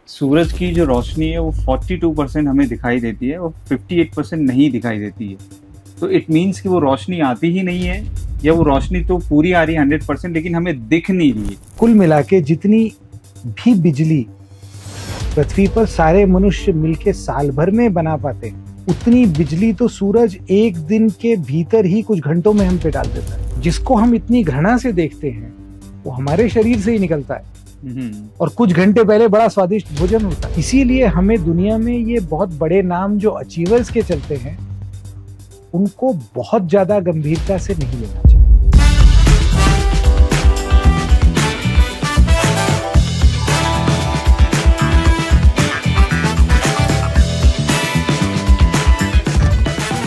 सूरज की जो रोशनी है वो 42% हमें दिखाई देती है और 58% नहीं दिखाई देती है। तो इट मीन्स कि वो रोशनी आती ही नहीं है, या वो रोशनी तो पूरी आ रही है 100%, लेकिन हमें दिख नहीं रही है। कुल मिला के जितनी भी बिजली पृथ्वी पर सारे मनुष्य मिलके साल भर में बना पाते हैं, उतनी बिजली तो सूरज एक दिन के भीतर ही कुछ घंटों में हम पे डाल देता है। जिसको हम इतनी घृणा से देखते हैं वो हमारे शरीर से ही निकलता है और कुछ घंटे पहले बड़ा स्वादिष्ट भोजन होता है। इसीलिए हमें दुनिया में ये बहुत बड़े नाम जो अचीवर्स के चलते हैं उनको बहुत ज्यादा गंभीरता से नहीं लेना चाहिए।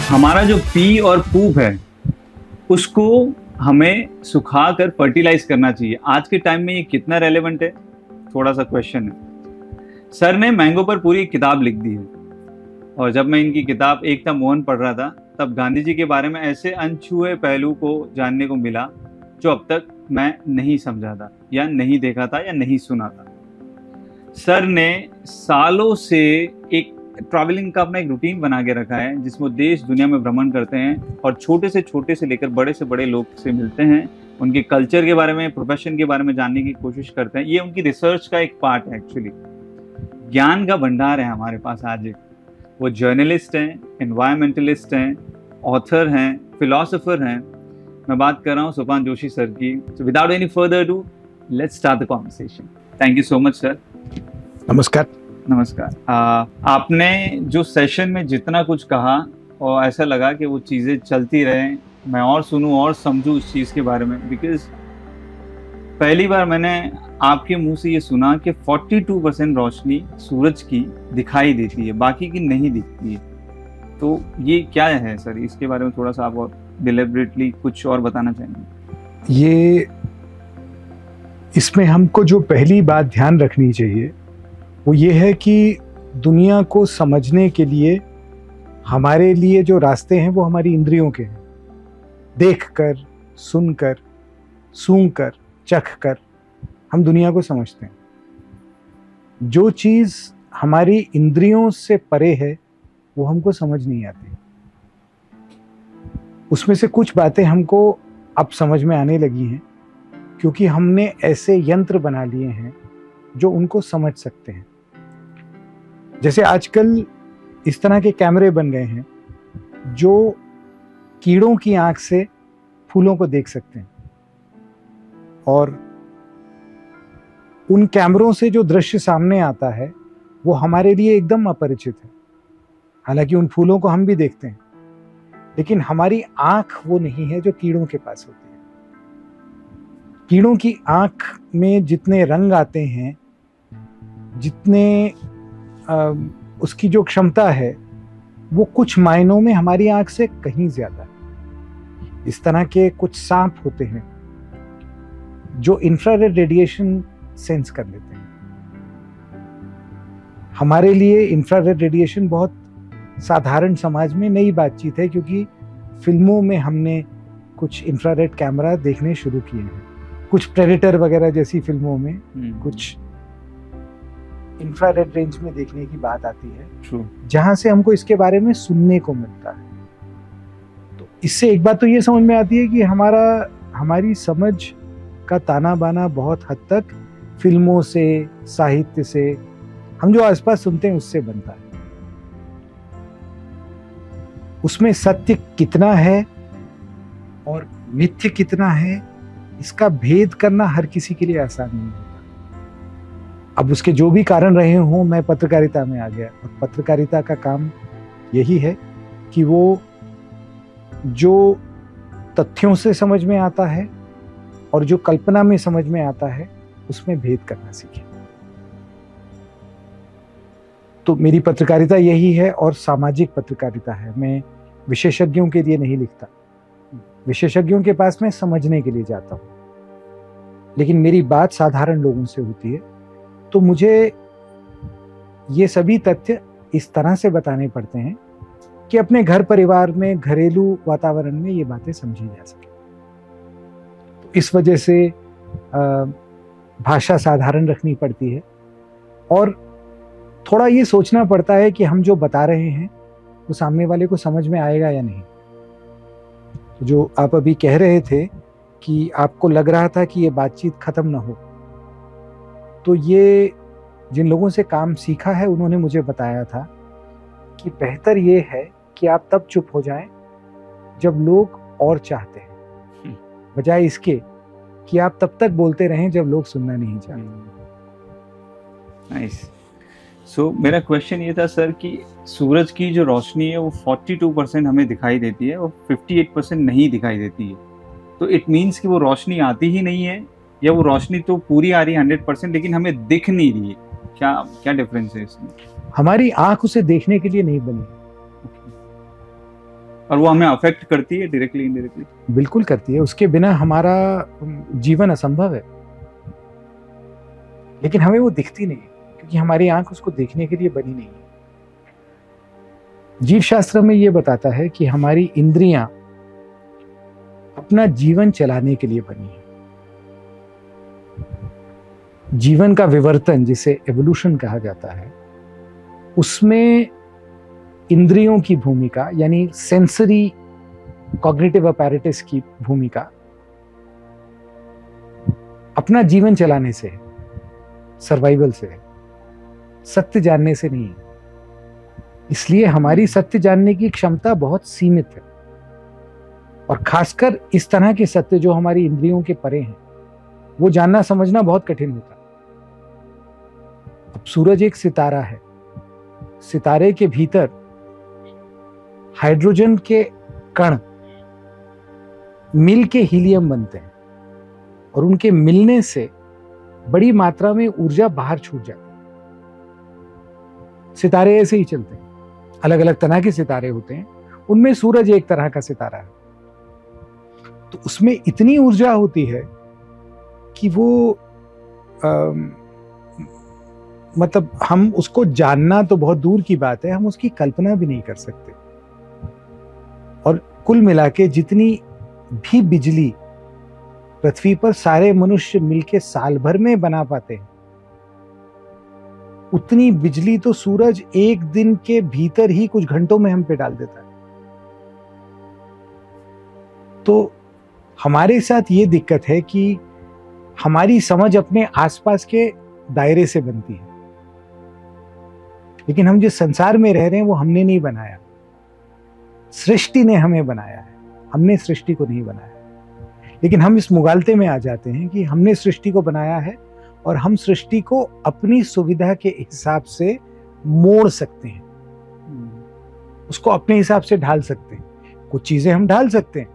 हमारा जो पी और पूप है उसको हमें सुखाकर फर्टिलाइज करना चाहिए। आज के टाइम में ये कितना रेलेवेंट है, थोड़ा सा क्वेश्चन है। सर ने मैंगो पर पूरी किताब लिख दी है, और जब मैं इनकी किताब एकता मोहन पढ़ रहा था तब गांधी जी के बारे में ऐसे अनछुए पहलू को जानने को मिला जो अब तक मैं नहीं समझा था या नहीं देखा था या नहीं सुना था। सर ने सालों से एक ट्रैवलिंग का अपना एक रूटीन बना के रखा है जिसमें वो देश दुनिया में भ्रमण करते हैं और छोटे से लेकर बड़े से बड़े लोग से मिलते हैं, उनके कल्चर के बारे में, प्रोफेशन के बारे में जानने की कोशिश करते हैं। ये उनकी रिसर्च का एक पार्ट है। एक्चुअली ज्ञान का भंडार है हमारे पास आज एक। वो जर्नलिस्ट हैं, एनवायरमेंटलिस्ट हैं, ऑथर हैं, फिलोसोफर हैं। मैं बात कर रहा हूँ सुभान जोशी सर की। So without any further do, let's start the conversation. Thank you so much sir. नमस्कार। नमस्कार। आपने जो सेशन में जितना कुछ कहा और ऐसा लगा कि वो चीज़ें चलती रहें, मैं और सुनूं और समझूं इस चीज़ के बारे में। बिकॉज पहली बार मैंने आपके मुंह से ये सुना कि 42% रोशनी सूरज की दिखाई देती है, बाकी की नहीं दिखती है। तो ये क्या है सर, इसके बारे में थोड़ा सा आप और डिलिबरेटली कुछ और बताना चाहेंगे? ये इसमें हमको जो पहली बात ध्यान रखनी चाहिए वो ये है कि दुनिया को समझने के लिए हमारे लिए जो रास्ते हैं वो हमारी इंद्रियों के हैं। देखकर, सुनकर, सूंघकर, चखकर हम दुनिया को समझते हैं। जो चीज़ हमारी इंद्रियों से परे है वो हमको समझ नहीं आती। उसमें से कुछ बातें हमको अब समझ में आने लगी हैं क्योंकि हमने ऐसे यंत्र बना लिए हैं जो उनको समझ सकते हैं। जैसे आजकल इस तरह के कैमरे बन गए हैं जो कीड़ों की आंख से फूलों को देख सकते हैं, और उन कैमरों से जो दृश्य सामने आता है वो हमारे लिए एकदम अपरिचित है। हालांकि उन फूलों को हम भी देखते हैं, लेकिन हमारी आंख वो नहीं है जो कीड़ों के पास होती है। कीड़ों की आंख में जितने रंग आते हैं, जितने उसकी जो क्षमता है वो कुछ मायनों में हमारी आंख से कहीं ज्यादा है। इस तरह के कुछ सांप होते हैं जो इंफ्रारेड रेडिएशन सेंस कर लेते हैं। हमारे लिए इंफ्रारेड रेडिएशन बहुत साधारण समाज में नई बातचीत है क्योंकि फिल्मों में हमने कुछ इंफ्रारेड कैमरा देखने शुरू किए हैं। कुछ प्रेडेटर वगैरह जैसी फिल्मों में कुछ इंफ्रारेड रेंज में देखने की बात आती है, जहां से हमको इसके बारे में सुनने को मिलता है। तो इससे एक बात तो ये समझ में आती है कि हमारी समझ का ताना बाना बहुत हद तक फिल्मों से, साहित्य से, हम जो आसपास सुनते हैं उससे बनता है। उसमें सत्य कितना है और मिथ्य कितना है, इसका भेद करना हर किसी के लिए आसान नहीं होता। अब उसके जो भी कारण रहे हों, मैं पत्रकारिता में आ गया, और पत्रकारिता का काम यही है कि वो जो तथ्यों से समझ में आता है और जो कल्पना में समझ में आता है उसमें भेद करना सीखे। तो मेरी पत्रकारिता यही है, और सामाजिक पत्रकारिता है। मैं विशेषज्ञों के लिए नहीं लिखता, विशेषज्ञों के पास मैं समझने के लिए जाता हूँ, लेकिन मेरी बात साधारण लोगों से होती है। तो मुझे ये सभी तथ्य इस तरह से बताने पड़ते हैं कि अपने घर परिवार में, घरेलू वातावरण में ये बातें समझी जा सके। तो इस वजह से भाषा साधारण रखनी पड़ती है, और थोड़ा ये सोचना पड़ता है कि हम जो बता रहे हैं वो सामने वाले को समझ में आएगा या नहीं। जो आप अभी कह रहे थे कि आपको लग रहा था कि ये बातचीत खत्म ना हो, तो ये जिन लोगों से काम सीखा है उन्होंने मुझे बताया था कि बेहतर ये है कि आप तब चुप हो जाएं जब लोग और चाहते हैं, बजाय इसके कि आप तब तक बोलते रहें जब लोग सुनना नहीं चाहते। नाइस। सो मेरा क्वेश्चन ये था सर कि सूरज की जो रोशनी है वो 42% हमें दिखाई देती है और 58% नहीं दिखाई देती है, तो इट मीन्स कि वो रोशनी आती ही नहीं है, या वो रोशनी तो पूरी आ रही है 100% लेकिन हमें दिख नहीं रही है? क्या क्या डिफरेंस है इसमें? हमारी आंख उसे देखने के लिए नहीं बनी। और वो हमें अफेक्ट करती है डायरेक्टली इनडायरेक्टली? बिल्कुल करती है, उसके बिना हमारा जीवन असंभव है। लेकिन हमें वो दिखती नहीं क्योंकि हमारी आंख उसको देखने के लिए बनी नहीं है। जीव शास्त्र में ये बताता है कि हमारी इंद्रियां अपना जीवन चलाने के लिए बनी है। जीवन का विवर्तन, जिसे एवोल्यूशन कहा जाता है, उसमें इंद्रियों की भूमिका यानी सेंसरी कॉग्निटिव अपैरेटस की भूमिका अपना जीवन चलाने से है, सर्वाइवल से है, सत्य जानने से नहीं है। इसलिए हमारी सत्य जानने की क्षमता बहुत सीमित है, और खासकर इस तरह के सत्य जो हमारी इंद्रियों के परे हैं, वो जानना समझना बहुत कठिन होता है। अब सूरज एक सितारा है, सितारे के भीतर हाइड्रोजन के कण मिल के हीलियम बनते हैं, और उनके मिलने से बड़ी मात्रा में ऊर्जा बाहर छूट जाती है। सितारे ऐसे ही चलते हैं, अलग अलग तरह के सितारे होते हैं, उनमें सूरज एक तरह का सितारा है। तो उसमें इतनी ऊर्जा होती है कि वो मतलब हम उसको जानना तो बहुत दूर की बात है, हम उसकी कल्पना भी नहीं कर सकते। और कुल मिला के जितनी भी बिजली पृथ्वी पर सारे मनुष्य मिलके साल भर में बना पाते हैं, उतनी बिजली तो सूरज एक दिन के भीतर ही कुछ घंटों में हम पे डाल देता है। तो हमारे साथ ये दिक्कत है कि हमारी समझ अपने आसपास के दायरे से बनती है, लेकिन हम जिस संसार में रह रहे हैं वो हमने नहीं बनाया, सृष्टि ने हमें बनाया है, हमने सृष्टि को नहीं बनाया। लेकिन हम इस मुगालते में आ जाते हैं कि हमने सृष्टि को बनाया है और हम सृष्टि को अपनी सुविधा के हिसाब से मोड़ सकते हैं, उसको अपने हिसाब से ढाल सकते हैं। कुछ चीजें हम ढाल सकते हैं,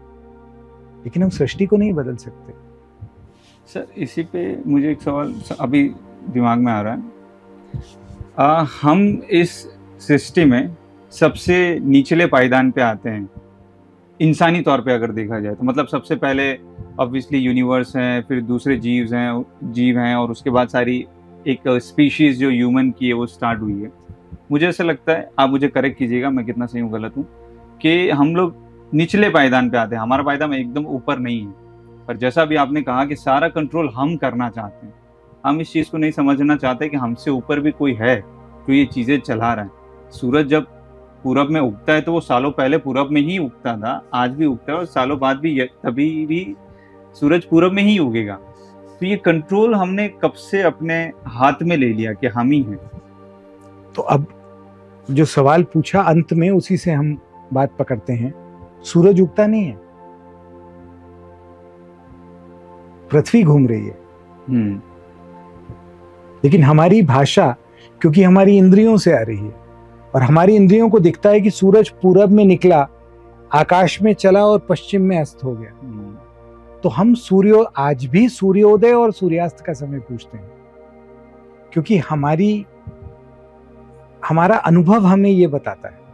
लेकिन हम सृष्टि को नहीं बदल सकते। सर इसी पे मुझे एक सवाल अभी दिमाग में आ रहा है। हम इस सृष्टि में सबसे निचले पायदान पे आते हैं, इंसानी तौर पे अगर देखा जाए तो। मतलब सबसे पहले ऑब्वियसली यूनिवर्स हैं, फिर दूसरे जीव हैं, और उसके बाद सारी एक स्पीशीज जो ह्यूमन की है वो स्टार्ट हुई है। मुझे ऐसा लगता है, आप मुझे करेक्ट कीजिएगा मैं कितना सही हूँ गलत हूँ, कि हम लोग निचले पायदान पे आते हैं, हमारा पायदान एकदम ऊपर नहीं है। पर जैसा भी आपने कहा कि सारा कंट्रोल हम करना चाहते हैं, हम इस चीज़ को नहीं समझना चाहते कि हमसे ऊपर भी कोई है जो ये चीज़ें चला रहा है। सूरज जब पूरब में उगता है तो वो सालों पहले पूरब में ही उगता था, आज भी उगता है और सालों बाद भी तभी भी सूरज पूरब में ही उगेगा। तो ये कंट्रोल हमने कब से अपने हाथ में ले लिया कि हम ही हैं? तो अब जो सवाल पूछा अंत में, उसी से हम बात पकड़ते हैं। सूरज उगता नहीं है, पृथ्वी घूम रही है। लेकिन हमारी भाषा, क्योंकि हमारी इंद्रियों से आ रही है, और हमारी इंद्रियों को दिखता है कि सूरज पूरब में निकला, आकाश में चला और पश्चिम में अस्त हो गया, तो हम आज भी सूर्योदय और सूर्यास्त का समय पूछते हैं, क्योंकि हमारा अनुभव हमें ये बताता है।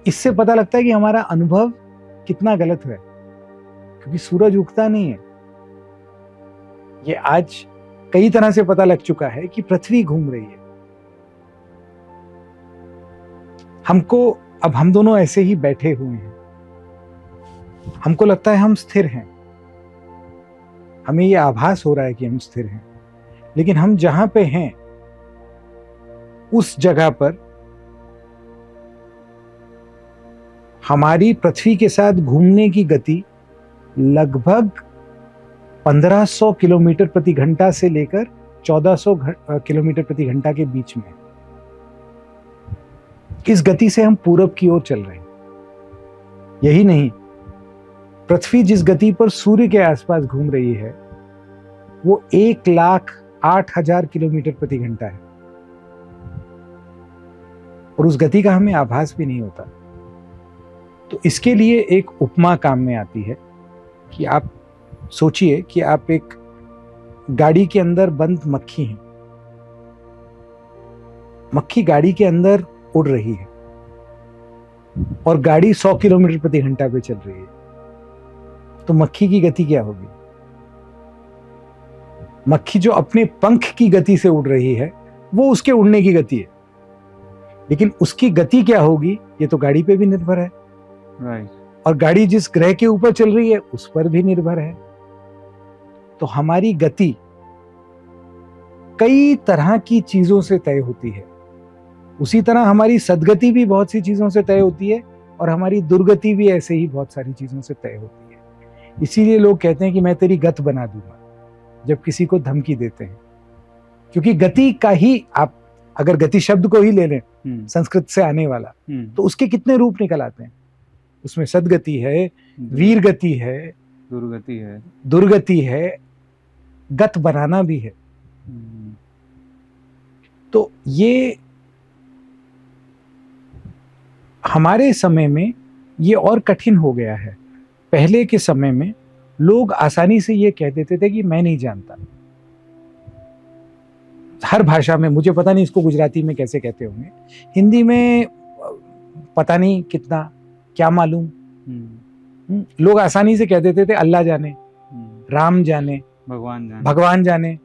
इससे पता लगता है कि हमारा अनुभव कितना गलत है, क्योंकि सूरज उगता नहीं है। ये आज कई तरह से पता लग चुका है कि पृथ्वी घूम रही है। अब हम दोनों ऐसे ही बैठे हुए हैं, हमको लगता है हम स्थिर हैं, हमें ये आभास हो रहा है कि हम स्थिर हैं, लेकिन हम जहां पे हैं उस जगह पर हमारी पृथ्वी के साथ घूमने की गति लगभग 1500 किलोमीटर प्रति घंटा से लेकर 1400 किलोमीटर प्रति घंटा के बीच में है। इस गति से हम पूरब की ओर चल रहे हैं। यही नहीं, पृथ्वी जिस गति पर सूर्य के आसपास घूम रही है वो 1,08,000 किलोमीटर प्रति घंटा है, और उस गति का हमें आभास भी नहीं होता। तो इसके लिए एक उपमा काम में आती है कि आप सोचिए कि आप एक गाड़ी के अंदर बंद मक्खी हैं। मक्खी गाड़ी के अंदर उड़ रही है और गाड़ी 100 किलोमीटर प्रति घंटा पे चल रही है, तो मक्खी की गति क्या होगी? मक्खी जो अपने पंख की गति से उड़ रही है वो उसके उड़ने की गति है, लेकिन उसकी गति क्या होगी ये तो गाड़ी पे भी निर्भर है। राइट। और गाड़ी जिस ग्रह के ऊपर चल रही है उस पर भी निर्भर है। तो हमारी गति कई तरह की चीजों से तय होती है। उसी तरह हमारी सद्गति भी बहुत सी चीजों से तय होती है, और हमारी दुर्गति भी ऐसे ही बहुत सारी चीजों से तय होती है। इसीलिए लोग कहते हैं कि मैं तेरी गत बना दूंगा जब किसी को धमकी देते हैं, क्योंकि गति का ही, आप अगर गति शब्द को ही ले लें संस्कृत से आने वाला, तो उसके कितने रूप निकल आते हैं। उसमें सद्गति है, वीर गति है, दुर्गति है, गत बनाना भी है। तो ये हमारे समय में ये और कठिन हो गया है। पहले के समय में लोग आसानी से ये कह देते थे कि मैं नहीं जानता। हर भाषा में, मुझे पता नहीं इसको गुजराती में कैसे कहते होंगे, हिंदी में पता नहीं कितना, क्या मालूम, लोग आसानी से कह देते थे अल्लाह जाने, राम जाने, भगवान जाने,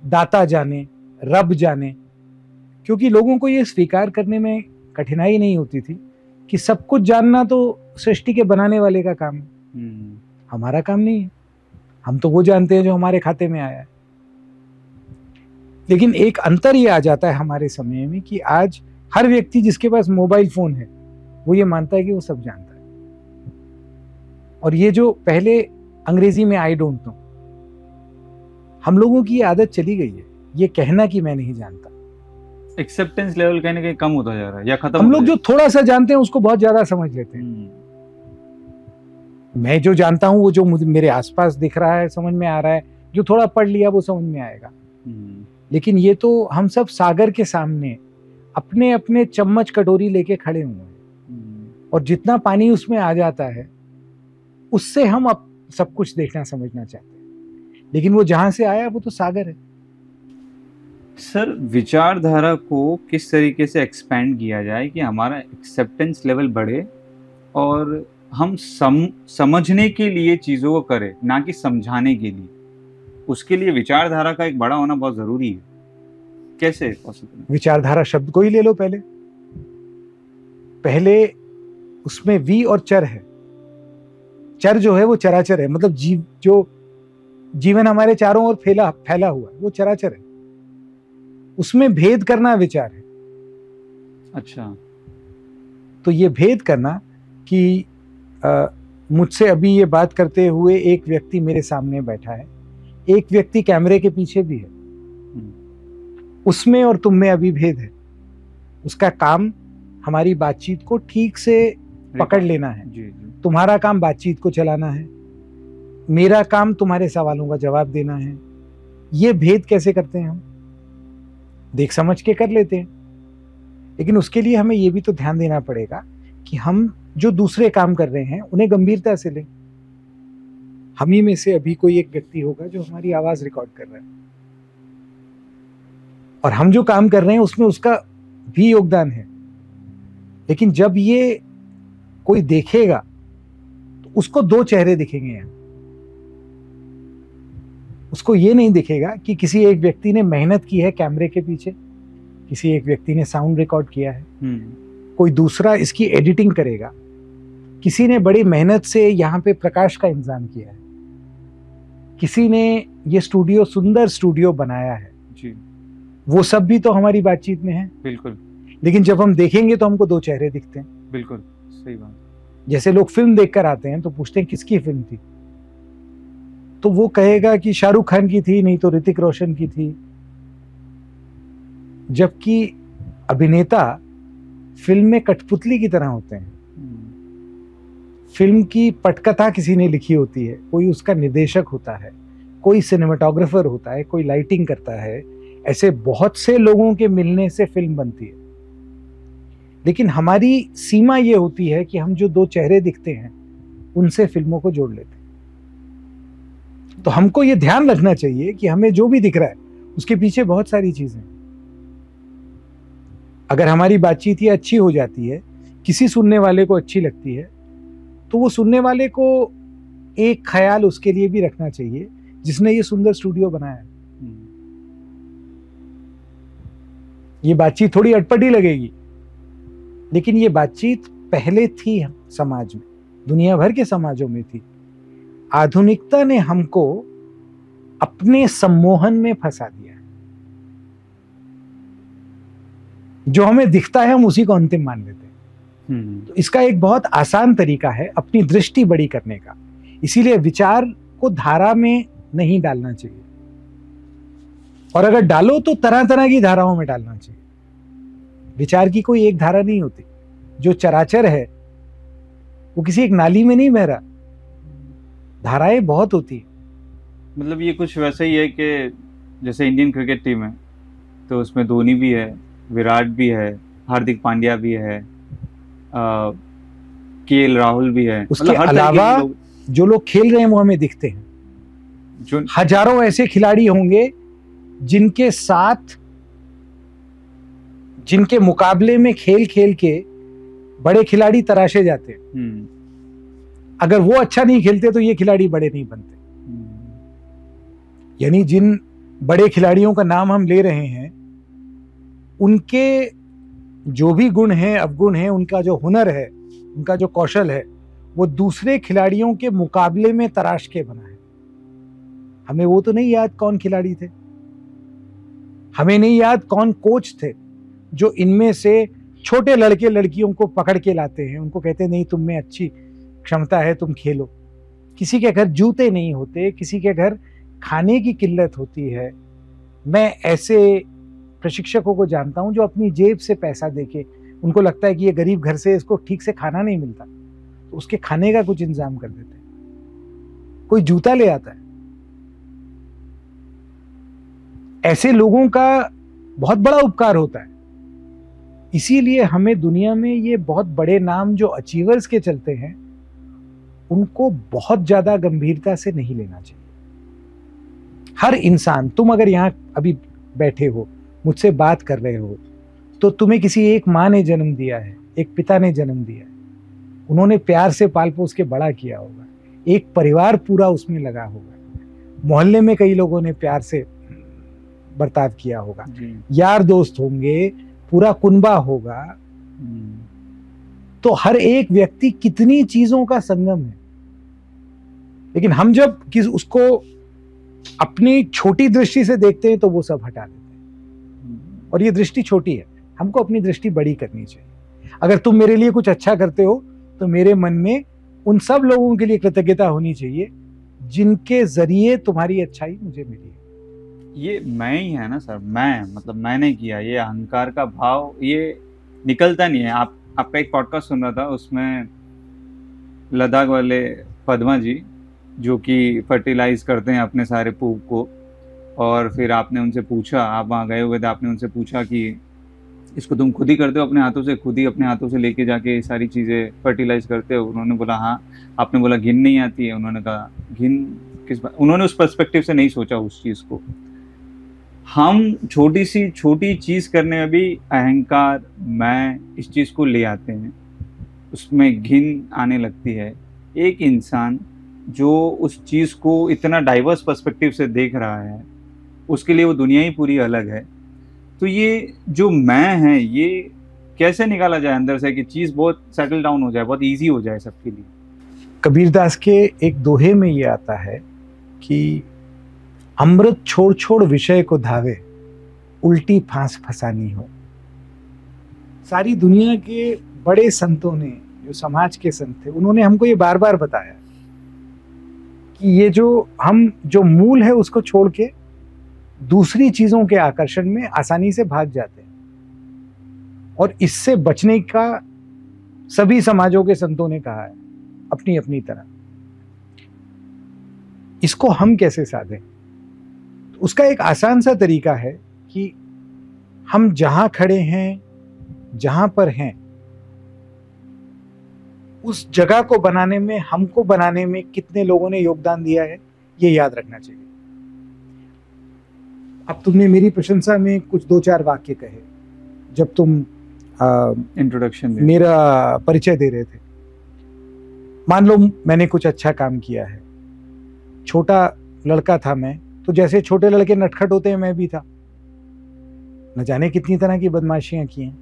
दाता जाने, रब जाने, क्योंकि लोगों को ये स्वीकार करने में कठिनाई नहीं होती थी कि सब कुछ जानना तो सृष्टि के बनाने वाले का काम है, हमारा काम नहीं है। हम तो वो जानते हैं जो हमारे खाते में आया है। लेकिन एक अंतर ये आ जाता है हमारे समय में कि आज हर व्यक्ति जिसके पास मोबाइल फोन है वो ये मानता है कि वो सब जानता है। और ये जो पहले अंग्रेजी में आई डोंट नो, हम लोगों की आदत चली गई है ये कहना कि मैं नहीं जानता। एक्सेप्टेंस लेवल कहीं ना कहीं कम होता जा रहा है या खत्म। हम लोग जो थोड़ा सा जानते हैं उसको बहुत ज्यादा समझ लेते हैं। मैं जो जानता हूं वो जो मुझे मेरे आसपास दिख रहा है, समझ में आ रहा है, जो थोड़ा पढ़ लिया वो समझ में आएगा। लेकिन ये तो हम सब सागर के सामने अपने अपने चम्मच कटोरी लेके खड़े हुए हैं, और जितना पानी उसमें आ जाता है उससे हम अब सब कुछ देखना समझना चाहते हैं, लेकिन वो जहां से आया वो तो सागर है। सर, विचारधारा को किस तरीके से एक्सपेंड किया जाए कि हमारा एक्सेप्टेंस लेवल बढ़े और हम समझने के लिए चीज़ों को करें, ना कि समझाने के लिए? उसके लिए विचारधारा का एक बड़ा होना बहुत ज़रूरी है। कैसे पॉसिबल? विचारधारा शब्द को ही ले लो। पहले उसमें वी और चर है। चर जो है वो चराचर है, मतलब जो जीवन हमारे चारों ओर फैला हुआ है वो चराचर है। उसमें भेद करना विचार है। अच्छा, तो ये भेद करना कि मुझसे अभी ये बात करते हुए एक व्यक्ति मेरे सामने बैठा है, एक व्यक्ति कैमरे के पीछे भी है, उसमें और तुम में अभी भेद है। उसका काम हमारी बातचीत को ठीक से पकड़ लेना है। जी। तुम्हारा काम बातचीत को चलाना है, मेरा काम तुम्हारे सवालों का जवाब देना है। ये भेद कैसे करते हैं हम? देख समझ के कर लेते हैं, लेकिन उसके लिए हमें ये भी तो ध्यान देना पड़ेगा कि हम जो दूसरे काम कर रहे हैं उन्हें गंभीरता से लें। हम ही में से अभी कोई एक व्यक्ति होगा जो हमारी आवाज रिकॉर्ड कर रहा है, और हम जो काम कर रहे हैं उसमें उसका भी योगदान है। लेकिन जब ये कोई देखेगा तो उसको दो चेहरे दिखेंगे यहाँ। उसको ये नहीं दिखेगा कि किसी एक व्यक्ति ने मेहनत की है कैमरे के पीछे, किसी एक व्यक्ति ने साउंड रिकॉर्ड किया है, कोई दूसरा इसकी एडिटिंग करेगा, किसी ने बड़ी मेहनत से यहाँ पे प्रकाश का इंतजाम किया है, किसी ने ये स्टूडियो सुंदर स्टूडियो बनाया है जी। वो सब भी तो हमारी बातचीत में है। बिल्कुल लेकिन जब हम देखेंगे तो हमको दो चेहरे दिखते हैं। बिल्कुल सही बात। जैसे लोग फिल्म देखकर आते हैं तो पूछते हैं किसकी फिल्म थी, तो वो कहेगा कि शाहरुख खान की थी, नहीं तो ऋतिक रोशन की थी। जबकि अभिनेता फिल्म में कठपुतली की तरह होते हैं। फिल्म की पटकथा किसी ने लिखी होती है, कोई उसका निर्देशक होता है, कोई सिनेमेटोग्राफर होता है, कोई लाइटिंग करता है। ऐसे बहुत से लोगों के मिलने से फिल्म बनती है। लेकिन हमारी सीमा ये होती है कि हम जो दो चेहरे दिखते हैं उनसे फिल्मों को जोड़ लेते हैं। तो हमको ये ध्यान रखना चाहिए कि हमें जो भी दिख रहा है उसके पीछे बहुत सारी चीजें हैं। अगर हमारी बातचीत ये अच्छी हो जाती है, किसी सुनने वाले को अच्छी लगती है, तो वो सुनने वाले को एक ख्याल उसके लिए भी रखना चाहिए जिसने ये सुंदर स्टूडियो बनाया है। ये बातचीत थोड़ी अटपटी लगेगी, लेकिन ये बातचीत पहले थी समाज में, दुनिया भर के समाजों में थी। आधुनिकता ने हमको अपने सम्मोहन में फंसा दिया है। जो हमें दिखता है हम उसी को अंतिम मान लेते हैं। तो इसका एक बहुत आसान तरीका है अपनी दृष्टि बड़ी करने का। इसीलिए विचार को धारा में नहीं डालना चाहिए, और अगर डालो तो तरह तरह की धाराओं में डालना चाहिए। विचार की कोई एक धारा नहीं होती। जो चराचर है वो किसी एक नाली में नहीं बह रहा, धाराएं बहुत होती है। मतलब ये कुछ वैसा ही है कि जैसे इंडियन क्रिकेट टीम है तो उसमें धोनी भी है, विराट भी है, हार्दिक पांड्या भी है, केएल राहुल भी है। उसके अलावा जो लोग खेल रहे हैं वो हमें दिखते हैं। जो हजारों ऐसे खिलाड़ी होंगे जिनके साथ, जिनके मुकाबले में खेल खेल के बड़े खिलाड़ी तराशे जाते हैं। अगर वो अच्छा नहीं खेलते तो ये खिलाड़ी बड़े नहीं बनते। यानी जिन बड़े खिलाड़ियों का नाम हम ले रहे हैं, उनके जो भी गुण हैं, अवगुण हैं, उनका जो हुनर है, उनका जो कौशल है, वो दूसरे खिलाड़ियों के मुकाबले में तराश के बना है। हमें वो तो नहीं याद कौन खिलाड़ी थे, हमें नहीं याद कौन कोच थे जो इनमें से छोटे लड़के लड़कियों को पकड़ के लाते हैं, उनको कहते हैं नहीं तुम में अच्छी क्षमता है, तुम खेलो। किसी के घर जूते नहीं होते, किसी के घर खाने की किल्लत होती है। मैं ऐसे प्रशिक्षकों को जानता हूं जो अपनी जेब से पैसा देके, उनको लगता है कि ये गरीब घर से, इसको ठीक से खाना नहीं मिलता, तो उसके खाने का कुछ इंतजाम कर देते हैं। कोई जूता ले आता है। ऐसे लोगों का बहुत बड़ा उपकार होता है। इसीलिए हमें दुनिया में ये बहुत बड़े नाम जो अचीवर्स के चलते हैं, उनको बहुत ज्यादा गंभीरता से नहीं लेना चाहिए। हर इंसान, तुम अगर यहां अभी बैठे हो, मुझसे बात कर रहे हो, तो तुम्हें किसी एक माँ ने जन्म दिया है, एक पिता ने जन्म दिया है। उन्होंने प्यार से पाल पोस के बड़ा किया होगा, एक परिवार पूरा उसमें लगा होगा, मोहल्ले में कई लोगों ने प्यार से बर्ताव किया होगा, यार दोस्त होंगे, पूरा कुनबा होगा। तो हर एक व्यक्ति कितनी चीजों का संगम है। लेकिन हम जब उसको अपनी छोटी दृष्टि से देखते हैं तो वो सब हटा देते हैं, और ये दृष्टि छोटी है। हमको अपनी दृष्टि बड़ी करनी चाहिए। अगर तुम मेरे लिए कुछ अच्छा करते हो तो मेरे मन में उन सब लोगों के लिए कृतज्ञता होनी चाहिए जिनके जरिए तुम्हारी अच्छाई मुझे मिली है। ये मैं ही है ना सर, मैं मतलब मैंने किया, ये अहंकार का भाव ये निकलता नहीं है। आपका एक पॉडकास्ट सुन रहा था, उसमें लद्दाख वाले पद्मा जी जो कि फर्टिलाइज करते हैं अपने सारे पूप को, और फिर आपने उनसे पूछा, आप वहाँ गए हुए थे, आपने उनसे पूछा कि इसको तुम खुद ही करते हो अपने हाथों से, खुद ही अपने हाथों से लेके जाके ये सारी चीज़ें फर्टिलाइज करते हो? उन्होंने बोला हाँ। आपने बोला घिन नहीं आती है? उन्होंने कहा घिन किस बात? उन्होंने उस पर्सपेक्टिव से नहीं सोचा उस चीज़ को। हम छोटी सी छोटी चीज़ करने में भी अहंकार, मैं, इस चीज़ को ले आते हैं, उसमें घिन आने लगती है। एक इंसान जो उस चीज़ को इतना डाइवर्स पर्सपेक्टिव से देख रहा है, उसके लिए वो दुनिया ही पूरी अलग है। तो ये जो मैं है, ये कैसे निकाला जाए अंदर से कि चीज़ बहुत सेटल डाउन हो जाए, बहुत ईजी हो जाए सबके लिए? कबीरदास के एक दोहे में ये आता है कि अमृत छोड़ छोड़ विषय को धावे, उल्टी फांस फसानी हो। सारी दुनिया के बड़े संतों ने, जो समाज के संत थे, उन्होंने हमको ये बार बार बताया कि ये जो मूल है उसको छोड़ के दूसरी चीजों के आकर्षण में आसानी से भाग जाते हैं, और इससे बचने का सभी समाजों के संतों ने कहा है अपनी अपनी तरह। इसको हम कैसे साधें? तो उसका एक आसान सा तरीका है कि हम जहां खड़े हैं, जहां पर हैं, उस जगह को बनाने में, हमको बनाने में कितने लोगों ने योगदान दिया है, ये याद रखना चाहिए। अब तुमने मेरी प्रशंसा में कुछ 2-4 वाक्य कहे जब तुम इंट्रोडक्शन मेरा परिचय दे रहे थे। मान लो मैंने कुछ अच्छा काम किया है, छोटा लड़का था मैं, तो जैसे छोटे लड़के नटखट होते हैं मैं भी था, न जाने कितनी तरह की बदमाशियां की हैं,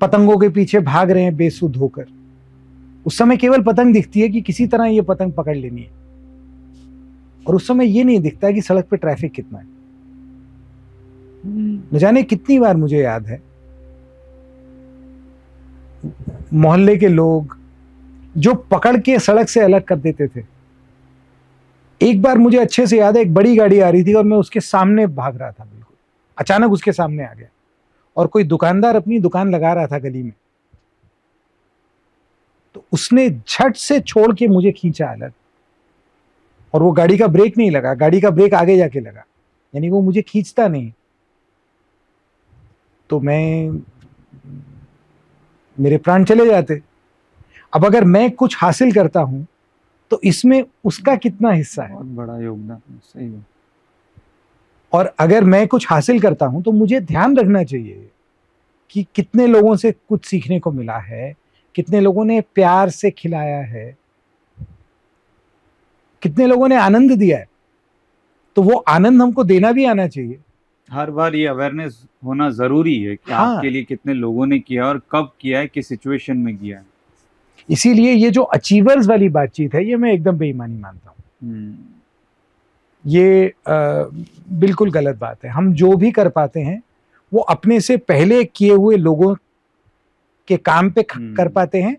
पतंगों के पीछे भाग रहे हैं बेसुध होकर। उस समय केवल पतंग दिखती है कि किसी तरह ये पतंग पकड़ लेनी है, और उस समय ये नहीं दिखता कि सड़क पे ट्रैफिक कितना है। न जाने कितनी बार मुझे याद है मोहल्ले के लोग जो पकड़ के सड़क से अलग कर देते थे। एक बार मुझे अच्छे से याद है, एक बड़ी गाड़ी आ रही थी और मैं उसके सामने भाग रहा था, बिल्कुल अचानक उसके सामने आ गया, और कोई दुकानदार अपनी दुकान लगा रहा था गली में, तो उसने झट से छोड़ के मुझे खींचा अलग, और वो गाड़ी का ब्रेक नहीं लगा, गाड़ी का ब्रेक आगे जाके लगा, यानी वो मुझे खींचता नहीं। तो मेरे प्राण चले जाते। अब अगर मैं कुछ हासिल करता हूं तो इसमें उसका कितना हिस्सा है? बहुत बड़ा योगदान, सही है। और अगर मैं कुछ हासिल करता हूं तो मुझे ध्यान रखना चाहिए कि कितने लोगों से कुछ सीखने को मिला है, कितने लोगों ने प्यार से खिलाया है, कितने लोगों ने आनंद दिया है। तो वो आनंद हमको देना भी आना चाहिए। हर बार ये अवेयरनेस होना जरूरी है कि हाँ। आपके लिए कितने लोगों ने किया और कब किया है, किस सिचुएशन में किया है। इसीलिए ये जो अचीवर्स वाली बातचीत है, ये मैं एकदम बेईमानी मानता हूँ। ये बिल्कुल गलत बात है। हम जो भी कर पाते हैं वो अपने से पहले किए हुए लोगों के काम पे कर पाते हैं,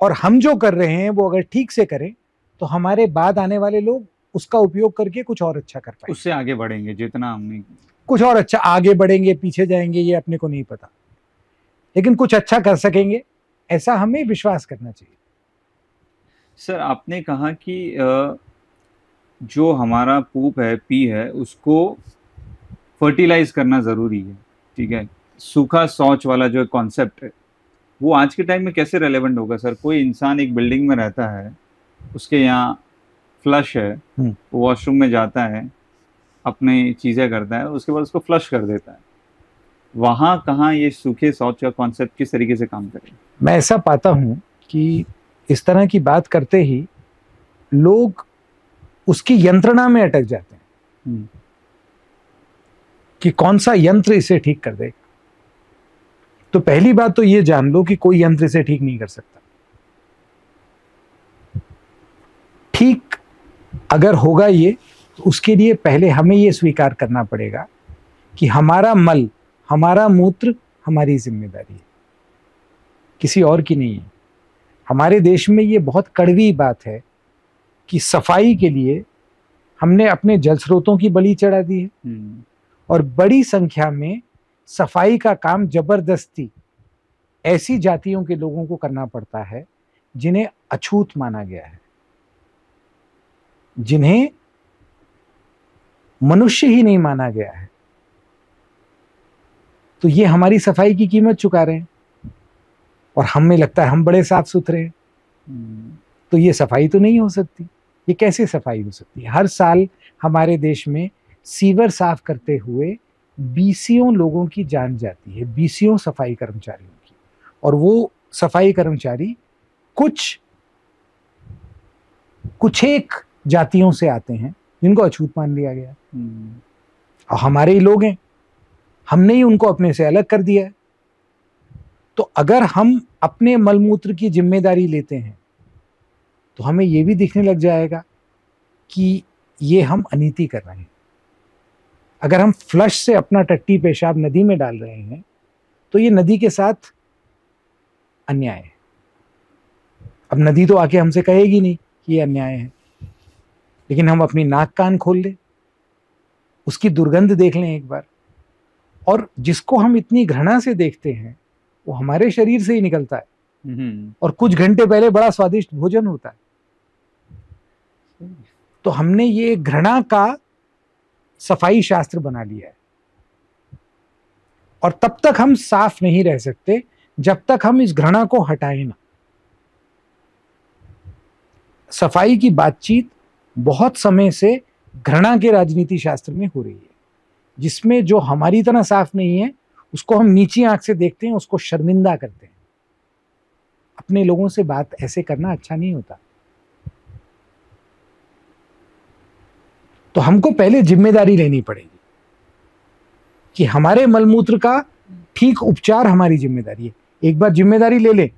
और हम जो कर रहे हैं वो अगर ठीक से करें तो हमारे बाद आने वाले लोग उसका उपयोग करके कुछ और अच्छा कर पाएंगे, उससे आगे बढ़ेंगे। जितना हमने कुछ और अच्छा, आगे बढ़ेंगे पीछे जाएंगे ये अपने को नहीं पता, लेकिन कुछ अच्छा कर सकेंगे, ऐसा हमें विश्वास करना चाहिए। सर, आपने कहा कि जो हमारा पूप है, पी है, उसको फर्टिलाइज करना जरूरी है, ठीक है। सूखा शौच वाला जो कॉन्सेप्ट है वो आज के टाइम में कैसे रेलेवेंट होगा सर? कोई इंसान एक बिल्डिंग में रहता है, उसके यहाँ फ्लश है, वो वॉशरूम में जाता है, अपनी चीजें करता है, उसके बाद उसको फ्लश कर देता है। वहां कहाँ ये सूखे शौच का कॉन्सेप्ट किस तरीके से काम करेगा? मैं ऐसा पाता हूं कि इस तरह की बात करते ही लोग उसकी यंत्रणा में अटक जाते हैं कि कौन सा यंत्र इसे ठीक कर देगा। तो पहली बात तो ये जान लो कि कोई यंत्र इसे ठीक नहीं कर सकता। ठीक अगर होगा ये, तो उसके लिए पहले हमें ये स्वीकार करना पड़ेगा कि हमारा मल, हमारा मूत्र हमारी जिम्मेदारी है, किसी और की नहीं है। हमारे देश में ये बहुत कड़वी बात है कि सफाई के लिए हमने अपने जल स्रोतों की बलि चढ़ा दी है, और बड़ी संख्या में सफाई का काम जबरदस्ती ऐसी जातियों के लोगों को करना पड़ता है जिन्हें अछूत माना गया है, जिन्हें मनुष्य ही नहीं माना गया है। तो ये हमारी सफाई की कीमत चुका रहे हैं, और हमें लगता है हम बड़े साफ सुथरे हैं। तो ये सफाई तो नहीं हो सकती। ये कैसे सफाई हो सकती है? हर साल हमारे देश में सीवर साफ करते हुए 20 लोगों की जान जाती है, 20 सफाई कर्मचारियों की। और वो सफाई कर्मचारी कुछ एक जातियों से आते हैं जिनको अछूत मान लिया गया, और हमारे ही लोग हैं, हमने ही उनको अपने से अलग कर दिया है। तो अगर हम अपने मलमूत्र की जिम्मेदारी लेते हैं तो हमें यह भी दिखने लग जाएगा कि ये हम अनीति कर रहे हैं। अगर हम फ्लश से अपना टट्टी पेशाब नदी में डाल रहे हैं तो ये नदी के साथ अन्याय है। अब नदी तो आके हमसे कहेगी नहीं कि ये अन्याय है, लेकिन हम अपनी नाक कान खोल लें, उसकी दुर्गंध देख लें एक बार, और जिसको हम इतनी घृणा से देखते हैं वो हमारे शरीर से ही निकलता है और कुछ घंटे पहले बड़ा स्वादिष्ट भोजन होता है। तो हमने ये घृणा का सफाई शास्त्र बना लिया है, और तब तक हम साफ नहीं रह सकते जब तक हम इस घृणा को हटाएं ना। सफाई की बातचीत बहुत समय से घृणा के राजनीति शास्त्र में हो रही है, जिसमें जो हमारी तरह साफ नहीं है उसको हम नीची आंख से देखते हैं, उसको शर्मिंदा करते हैं। अपने लोगों से बात ऐसे करना अच्छा नहीं होता। तो हमको पहले जिम्मेदारी लेनी पड़ेगी कि हमारे मलमूत्र का ठीक उपचार हमारी जिम्मेदारी है। एक बार जिम्मेदारी ले ले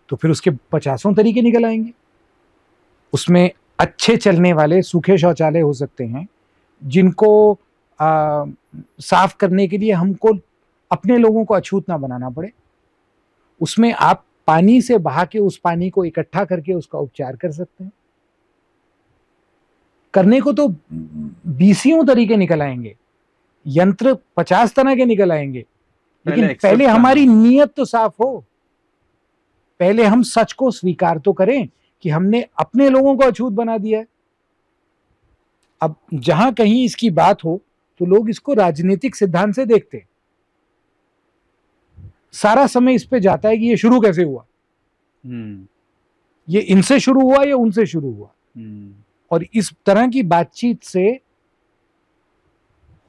तो फिर उसके 50 तरीके निकल आएंगे। उसमें अच्छे चलने वाले सूखे शौचालय हो सकते हैं, जिनको साफ करने के लिए हमको अपने लोगों को अछूत ना बनाना पड़े। उसमें आप पानी से बहा के उस पानी को इकट्ठा करके उसका उपचार कर सकते हैं। करने को तो 20 तरीके निकल आएंगे, यंत्र 50 तरह के निकल आएंगे, लेकिन पहले हमारी नीयत तो साफ हो। पहले हम सच को स्वीकार तो करें कि हमने अपने लोगों को अछूत बना दिया है। अब जहां कहीं इसकी बात हो तो लोग इसको राजनीतिक सिद्धांत से देखते हैं। सारा समय इस पे जाता है कि ये शुरू कैसे हुआ, ये इनसे शुरू हुआ या उनसे शुरू हुआ। और इस तरह की बातचीत से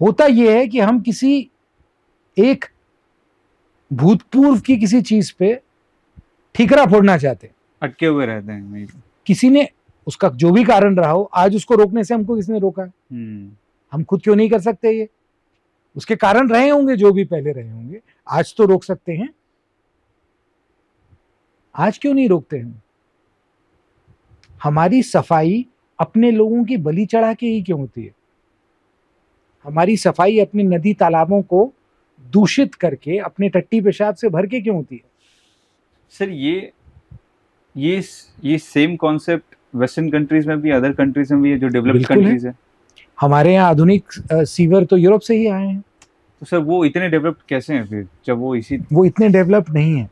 होता यह है कि हम किसी एक भूतपूर्व की किसी चीज पे ठीकरा फोड़ना चाहते हैं, अटके हुए रहते हैं। किसी ने उसका जो भी कारण रहा हो, आज उसको रोकने से हमको किसने रोका है? हम खुद क्यों नहीं कर सकते? ये उसके कारण रहे होंगे, जो भी पहले रहे होंगे, आज तो रोक सकते हैं। आज क्यों नहीं रोकते हैं? हमारी सफाई अपने लोगों की बलि चढ़ा के ही क्यों होती है? हमारी सफाई अपने नदी तालाबों को दूषित करके, अपने टट्टी पेशाब से भर के क्यों होती है? सर ये सेम कॉन्सेप्ट वेस्टर्न कंट्रीज में भी, अदर कंट्रीज में भी है, जो डेवलप्ड कंट्रीज है। हमारे यहाँ आधुनिक सीवर तो यूरोप से ही आए हैं। तो सर वो इतने डेवलप्ड कैसे हैं फिर, जब वो इतने डेवलप नहीं है।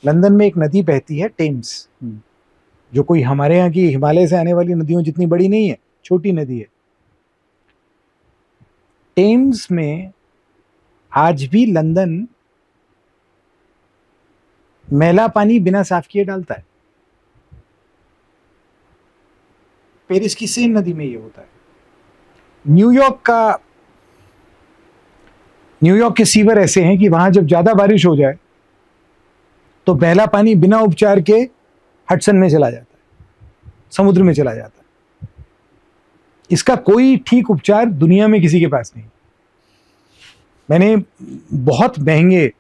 लंदन में एक नदी बहती है टेम्स, जो कोई हमारे यहाँ की हिमालय से आने वाली नदियों जितनी बड़ी नहीं है, छोटी नदी है। टेम्स में आज भी लंदन मैला पानी बिना साफ किए डालता है। पेरिस की सेन नदी में ये होता है। न्यूयॉर्क के सीवर ऐसे हैं कि वहां जब ज्यादा बारिश हो जाए तो मैला पानी बिना उपचार के हडसन में चला जाता है, समुद्र में चला जाता है। इसका कोई ठीक उपचार दुनिया में किसी के पास नहीं। मैंने बहुत महंगे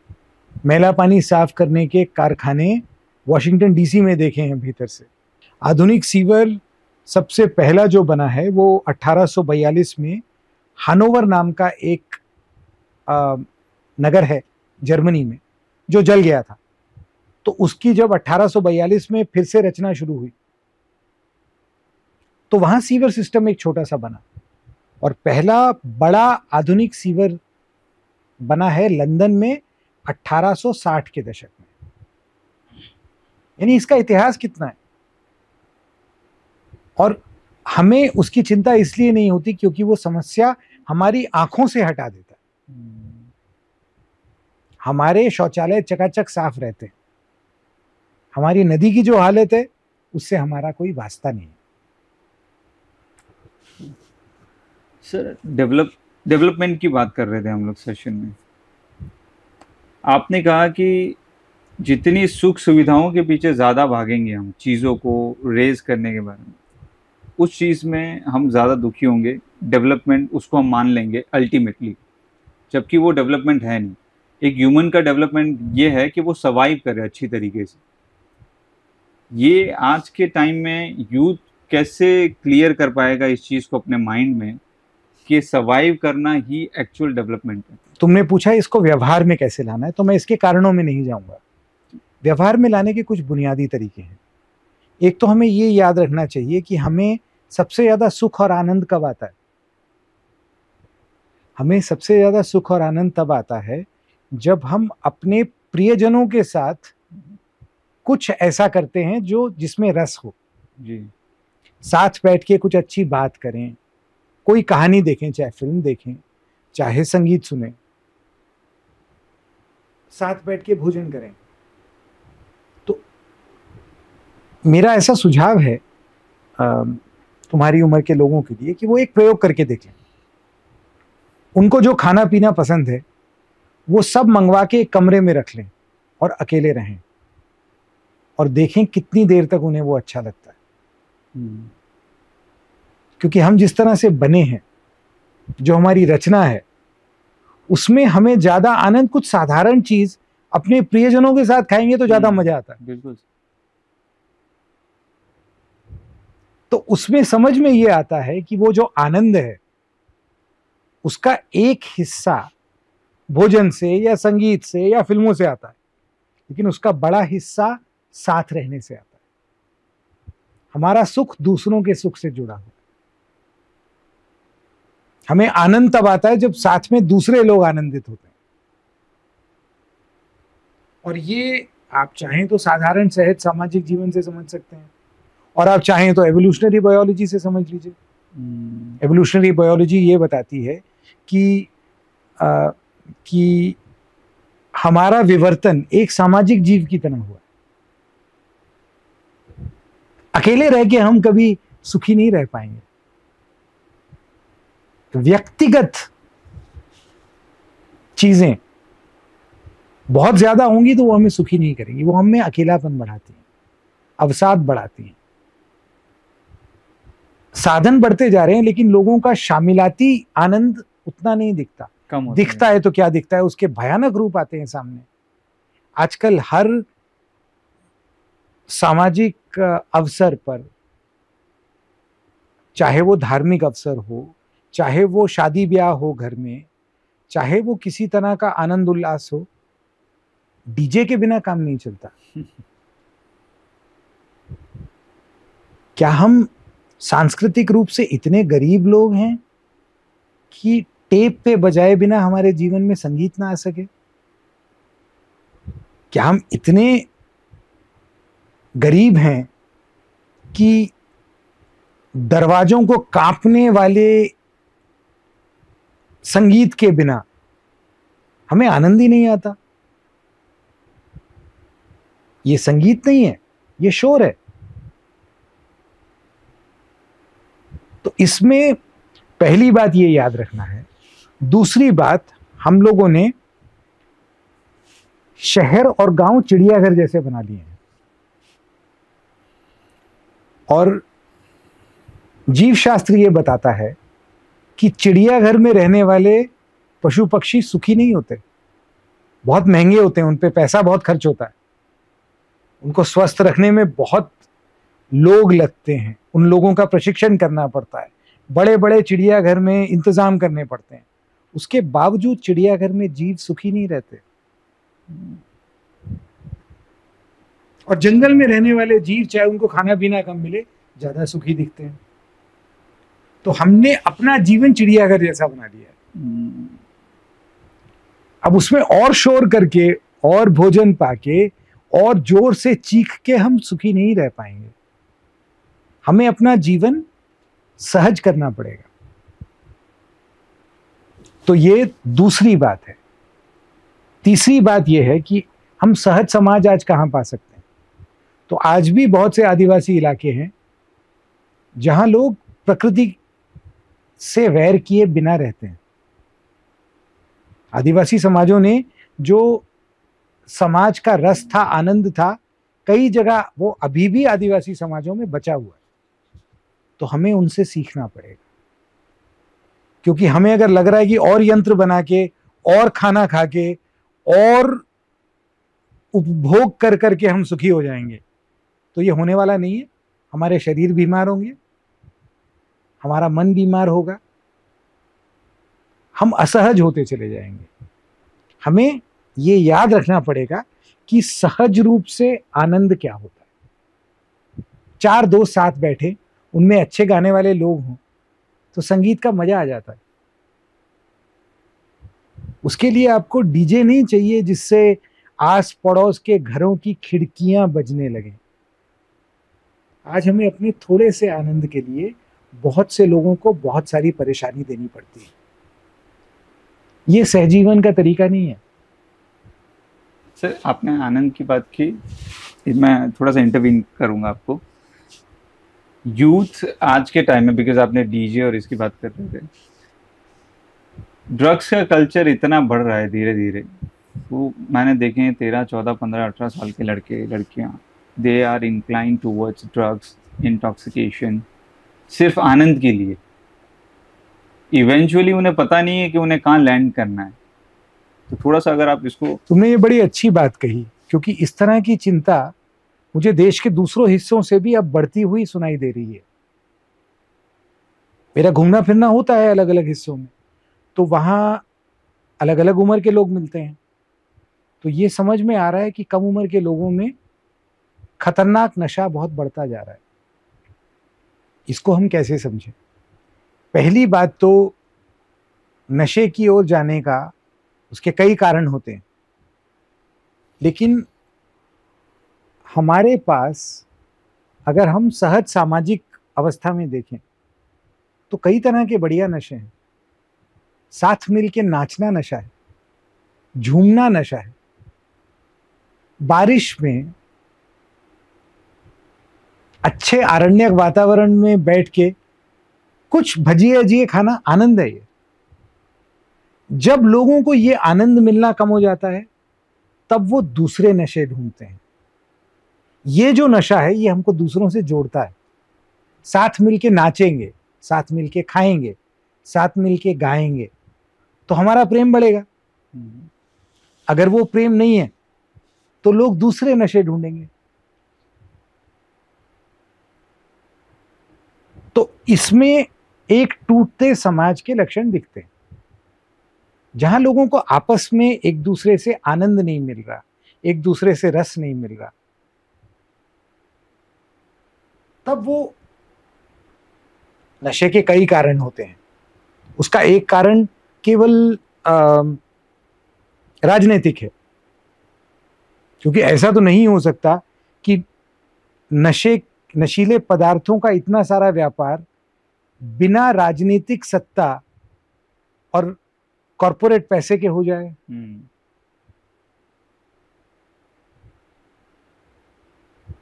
मैला पानी साफ करने के कारखाने वॉशिंगटन डीसी में देखे हैं भीतर से। आधुनिक सीवर सबसे पहला जो बना है वो 1842 में हानोवर नाम का एक नगर है जर्मनी में, जो जल गया था। तो उसकी जब 1842 में फिर से रचना शुरू हुई तो वहां सीवर सिस्टम एक छोटा सा बना, और पहला बड़ा आधुनिक सीवर बना है लंदन में 1860 के दशक में। यानी इसका इतिहास कितना है। और हमें उसकी चिंता इसलिए नहीं होती क्योंकि वो समस्या हमारी आंखों से हटा देता है। हमारे शौचालय चकाचक साफ रहते हैं, हमारी नदी की जो हालत है उससे हमारा कोई वास्ता नहीं है। सर डेवलपमेंट की बात कर रहे थे हम लोग सेशन में। आपने कहा कि जितनी सुख सुविधाओं के पीछे ज़्यादा भागेंगे हम, चीज़ों को रेज करने के बारे में, उस चीज़ में हम ज़्यादा दुखी होंगे। डेवलपमेंट उसको हम मान लेंगे अल्टीमेटली, जबकि वो डेवलपमेंट है नहीं। एक ह्यूमन का डेवलपमेंट ये है कि वो सर्वाइव करे अच्छी तरीके से। ये आज के टाइम में यूथ कैसे क्लियर कर पाएगा इस चीज को अपने माइंड में कि सर्वाइव करना ही एक्चुअल डेवलपमेंट है? तुमने पूछा इसको व्यवहार में कैसे लाना है, तो मैं इसके कारणों में नहीं जाऊंगा। व्यवहार में लाने के कुछ बुनियादी तरीके हैं। एक तो हमें ये याद रखना चाहिए कि हमें सबसे ज्यादा सुख और आनंद कब आता है। हमें सबसे ज्यादा सुख और आनंद तब आता है जब हम अपने प्रियजनों के साथ कुछ ऐसा करते हैं जो जिसमें रस हो जी। साथ बैठ के कुछ अच्छी बात करें, कोई कहानी देखें, चाहे फिल्म देखें, चाहे संगीत सुने, साथ बैठ के भोजन करें। तो मेरा ऐसा सुझाव है तुम्हारी उम्र के लोगों के लिए कि वो एक प्रयोग करके देखें। उनको जो खाना पीना पसंद है वो सब मंगवा के एक कमरे में रख लें और अकेले रहें और देखें कितनी देर तक उन्हें वो अच्छा लगता है। क्योंकि हम जिस तरह से बने हैं, जो हमारी रचना है, उसमें हमें ज्यादा आनंद कुछ साधारण चीज अपने प्रियजनों के साथ खाएंगे तो ज्यादा मजा आता है। बिल्कुल। तो उसमें समझ में ये आता है कि वो जो आनंद है उसका एक हिस्सा भोजन से या संगीत से या फिल्मों से आता है, लेकिन उसका बड़ा हिस्सा साथ रहने से आता है। हमारा सुख दूसरों के सुख से जुड़ा हुआ है। हमें आनंद तब आता है जब साथ में दूसरे लोग आनंदित होते हैं। और ये आप चाहें तो साधारण सहज सामाजिक जीवन से समझ सकते हैं, और आप चाहें तो एवोल्यूशनरी बायोलॉजी से समझ लीजिए। एवोल्यूशनरी बायोलॉजी ये बताती है कि हमारा विवर्तन एक सामाजिक जीव की तरह हुआ। अकेले रह के हम कभी सुखी नहीं रह पाएंगे। व्यक्तिगत चीजें बहुत ज्यादा होंगी तो वो हमें सुखी नहीं करेंगी, वो हमें अकेलापन बढ़ाती हैं, अवसाद बढ़ाती हैं। साधन बढ़ते जा रहे हैं लेकिन लोगों का शामिलाती आनंद उतना नहीं दिखता। दिखता है तो क्या दिखता है, उसके भयानक रूप आते हैं सामने। आजकल हर सामाजिक अवसर पर, चाहे वो धार्मिक अवसर हो, चाहे वो शादी ब्याह हो घर में, चाहे वो किसी तरह का आनंद उल्लास हो, डीजे के बिना काम नहीं चलता। क्या हम सांस्कृतिक रूप से इतने गरीब लोग हैं कि टेप पे बजाए बिना हमारे जीवन में संगीत ना आ सके? क्या हम इतने गरीब हैं कि दरवाजों को कांपने वाले संगीत के बिना हमें आनंद ही नहीं आता? ये संगीत नहीं है, ये शोर है। तो इसमें पहली बात ये याद रखना है। दूसरी बात, हम लोगों ने शहर और गांव चिड़ियाघर जैसे बना लिए हैं, और जीव शास्त्र ये बताता है कि चिड़ियाघर में रहने वाले पशु पक्षी सुखी नहीं होते, बहुत महंगे होते हैं, उन पे पैसा बहुत खर्च होता है, उनको स्वस्थ रखने में बहुत लोग लगते हैं, उन लोगों का प्रशिक्षण करना पड़ता है, बड़े बड़े चिड़ियाघर में इंतजाम करने पड़ते हैं। उसके बावजूद चिड़ियाघर में जीव सुखी नहीं रहते। और जंगल में रहने वाले जीव, चाहे उनको खाना पीना कम मिले, ज्यादा सुखी दिखते हैं। तो हमने अपना जीवन चिड़ियाघर जैसा बना लिया है। अब उसमें और शोर करके और भोजन पाके और जोर से चीख के हम सुखी नहीं रह पाएंगे। हमें अपना जीवन सहज करना पड़ेगा। तो ये दूसरी बात है। तीसरी बात यह है कि हम सहज समाज आज कहां पा सकते हैं? तो आज भी बहुत से आदिवासी इलाके हैं जहां लोग प्रकृति से वैर किए बिना रहते हैं। आदिवासी समाजों ने जो समाज का रस था, आनंद था, कई जगह वो अभी भी आदिवासी समाजों में बचा हुआ है। तो हमें उनसे सीखना पड़ेगा, क्योंकि हमें अगर लग रहा है कि और यंत्र बना के और खाना खा के और उपभोग कर करके हम सुखी हो जाएंगे, तो ये होने वाला नहीं है। हमारे शरीर बीमार होंगे, हमारा मन बीमार होगा, हम असहज होते चले जाएंगे। हमें ये याद रखना पड़ेगा कि सहज रूप से आनंद क्या होता है। चार दोस्त साथ बैठे, उनमें अच्छे गाने वाले लोग हों तो संगीत का मजा आ जाता है। उसके लिए आपको डीजे नहीं चाहिए जिससे आस पड़ोस के घरों की खिड़कियां बजने लगे। आज हमें अपने थोड़े से आनंद के लिए बहुत से लोगों को बहुत सारी परेशानी देनी पड़ती है। ये सहजीवन का तरीका नहीं है। सर, आपने आनंद की बात की, मैं थोड़ा सा इंटरवीन करूंगा आपको। यूथ आज के टाइम में, बिकॉज आपने डीजे और इसकी बात कर रहे थे, ड्रग्स का कल्चर इतना बढ़ रहा है धीरे धीरे। तो मैंने देखे हैं 13, 14, 15, 18 साल के लड़के लड़कियां, they are incline towards drugs, intoxication, सिर्फ आनंद के लिए। इवेंचुअली उन्हें पता नहीं है कि उन्हें कहाँ लैंड करना है। तो थोड़ा सा अगर आप इसको। तुमने ये बड़ी अच्छी बात कही, क्योंकि इस तरह की चिंता मुझे देश के दूसरों हिस्सों से भी अब बढ़ती हुई सुनाई दे रही है। मेरा घूमना फिरना होता है अलग अलग हिस्सों में, तो वहां अलग अलग उम्र के लोग मिलते हैं। तो ये समझ में आ रहा है कि कम उम्र के लोगों में खतरनाक नशा बहुत बढ़ता जा रहा है। इसको हम कैसे समझें? पहली बात तो, नशे की ओर जाने का उसके कई कारण होते हैं, लेकिन हमारे पास अगर हम सहज सामाजिक अवस्था में देखें तो कई तरह के बढ़िया नशे हैं। साथ मिलके नाचना नशा है, झूमना नशा है, बारिश में अच्छे आरण्यक वातावरण में बैठ के कुछ भजिए अजिए खाना आनंद है। ये जब लोगों को ये आनंद मिलना कम हो जाता है तब वो दूसरे नशे ढूंढते हैं। ये जो नशा है ये हमको दूसरों से जोड़ता है। साथ मिलके नाचेंगे, साथ मिलके खाएंगे, साथ मिलके गाएंगे तो हमारा प्रेम बढ़ेगा। अगर वो प्रेम नहीं है तो लोग दूसरे नशे ढूंढेंगे। तो इसमें एक टूटते समाज के लक्षण दिखते हैं। जहां लोगों को आपस में एक दूसरे से आनंद नहीं मिल रहा, एक दूसरे से रस नहीं मिल रहा, तब वो नशे के कई कारण होते हैं। उसका एक कारण केवल राजनीतिक है, क्योंकि ऐसा तो नहीं हो सकता कि नशीले पदार्थों का इतना सारा व्यापार बिना राजनीतिक सत्ता और कॉरपोरेट पैसे के हो जाए।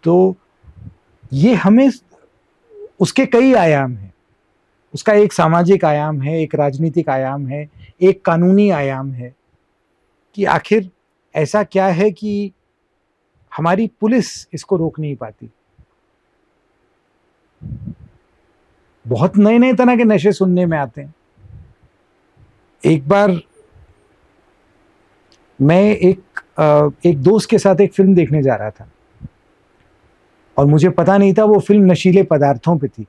तो ये हमें, उसके कई आयाम हैं। उसका एक सामाजिक आयाम है, एक राजनीतिक आयाम है, एक कानूनी आयाम है कि आखिर ऐसा क्या है कि हमारी पुलिस इसको रोक नहीं पाती। बहुत नए नए तरह के नशे सुनने में आते हैं। एक बार मैं एक दोस्त के साथ एक फिल्म देखने जा रहा था और मुझे पता नहीं था वो फिल्म नशीले पदार्थों पे थी।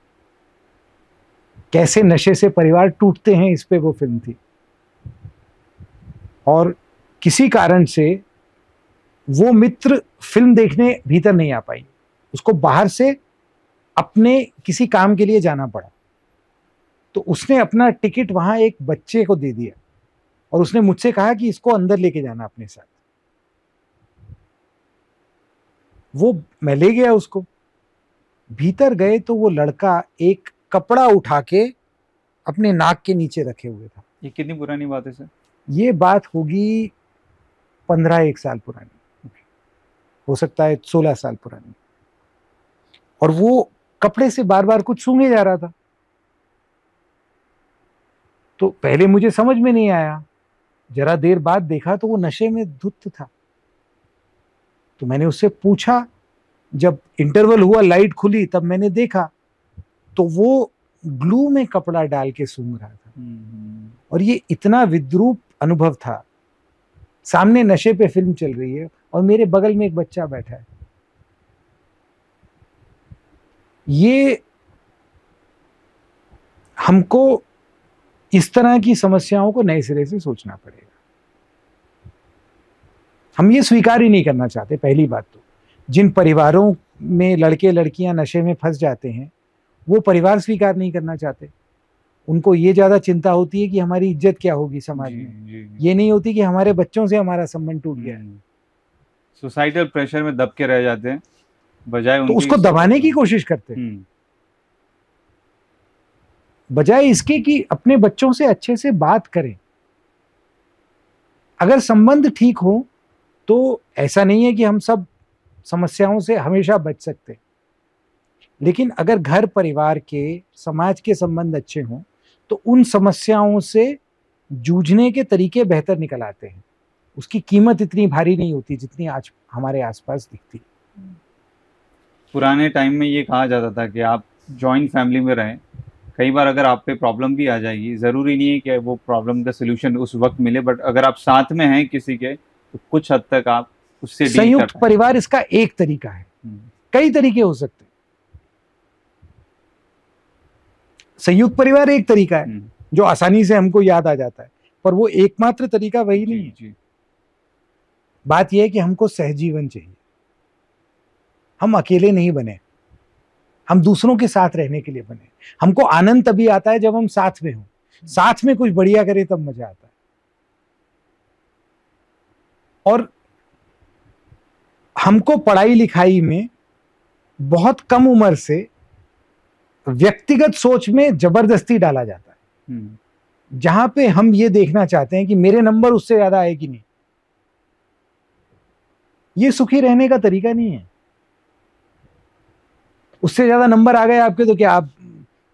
कैसे नशे से परिवार टूटते हैं, इस पे वो फिल्म थी। और किसी कारण से वो मित्र फिल्म देखने भीतर नहीं आ पाई, उसको बाहर से अपने किसी काम के लिए जाना पड़ा। तो उसने अपना टिकट वहां एक बच्चे को दे दिया और उसने मुझसे कहा कि इसको अंदर लेके जाना अपने साथ। वो मैं ले गया उसको। भीतर गए तो वो लड़का एक कपड़ा उठा के अपने नाक के नीचे रखे हुए था। ये कितनी पुरानी बात है सर? ये बात होगी 15-1 साल पुरानी, हो सकता है 16 साल पुरानी। और वो कपड़े से बार बार कुछ सूंघे जा रहा था। तो पहले मुझे समझ में नहीं आया, जरा देर बाद देखा तो वो नशे में धुत था। तो मैंने उससे पूछा, जब इंटरवल हुआ, लाइट खुली, तब मैंने देखा तो वो ग्लू में कपड़ा डाल के सूंघ रहा था। और ये इतना विद्रूप अनुभव था। सामने नशे पे फिल्म चल रही है और मेरे बगल में एक बच्चा बैठा है। हमको इस तरह की समस्याओं को नए सिरे से सोचना पड़ेगा। हम ये स्वीकार ही नहीं करना चाहते। पहली बात तो जिन परिवारों में लड़के लड़कियां नशे में फंस जाते हैं वो परिवार स्वीकार नहीं करना चाहते। उनको ये ज्यादा चिंता होती है कि हमारी इज्जत क्या होगी समाज में। ये नहीं होती कि हमारे बच्चों से हमारा संबंध टूट गया है। सोसाइटल प्रेशर में दब के रह जाते हैं बजाय तो उसको दबाने की कोशिश करते हैं, बजाय इसके कि अपने बच्चों से अच्छे से बात करें। अगर संबंध ठीक हो तो ऐसा नहीं है कि हम सब समस्याओं से हमेशा बच सकते, लेकिन अगर घर परिवार के समाज के संबंध अच्छे हों तो उन समस्याओं से जूझने के तरीके बेहतर निकल आते हैं। उसकी कीमत इतनी भारी नहीं होती जितनी आज हमारे आसपास दिखती। पुराने टाइम में ये कहा जाता था कि आप जॉइंट फैमिली में रहें, कई बार अगर आप पे प्रॉब्लम भी आ जाएगी, ज़रूरी नहीं है कि वो प्रॉब्लम का सोल्यूशन उस वक्त मिले, बट अगर आप साथ में हैं किसी के तो कुछ हद तक आप उससे डील कर पाएं। संयुक्त परिवार इसका एक तरीका है, कई तरीके हो सकते हैं। संयुक्त परिवार एक तरीका है जो आसानी से हमको याद आ जाता है, पर वो एकमात्र तरीका वही नहीं है। बात यह है कि हमको सहजीवन चाहिए। हम अकेले नहीं बने, हम दूसरों के साथ रहने के लिए बने। हमको आनंद तभी आता है जब हम साथ में हों, साथ में कुछ बढ़िया करें तब मजा आता है। और हमको पढ़ाई लिखाई में बहुत कम उम्र से व्यक्तिगत सोच में जबरदस्ती डाला जाता है, जहां पे हम ये देखना चाहते हैं कि मेरे नंबर उससे ज्यादा आए कि नहीं। ये सुखी रहने का तरीका नहीं है। उससे ज्यादा नंबर आ गए आपके तो क्या आप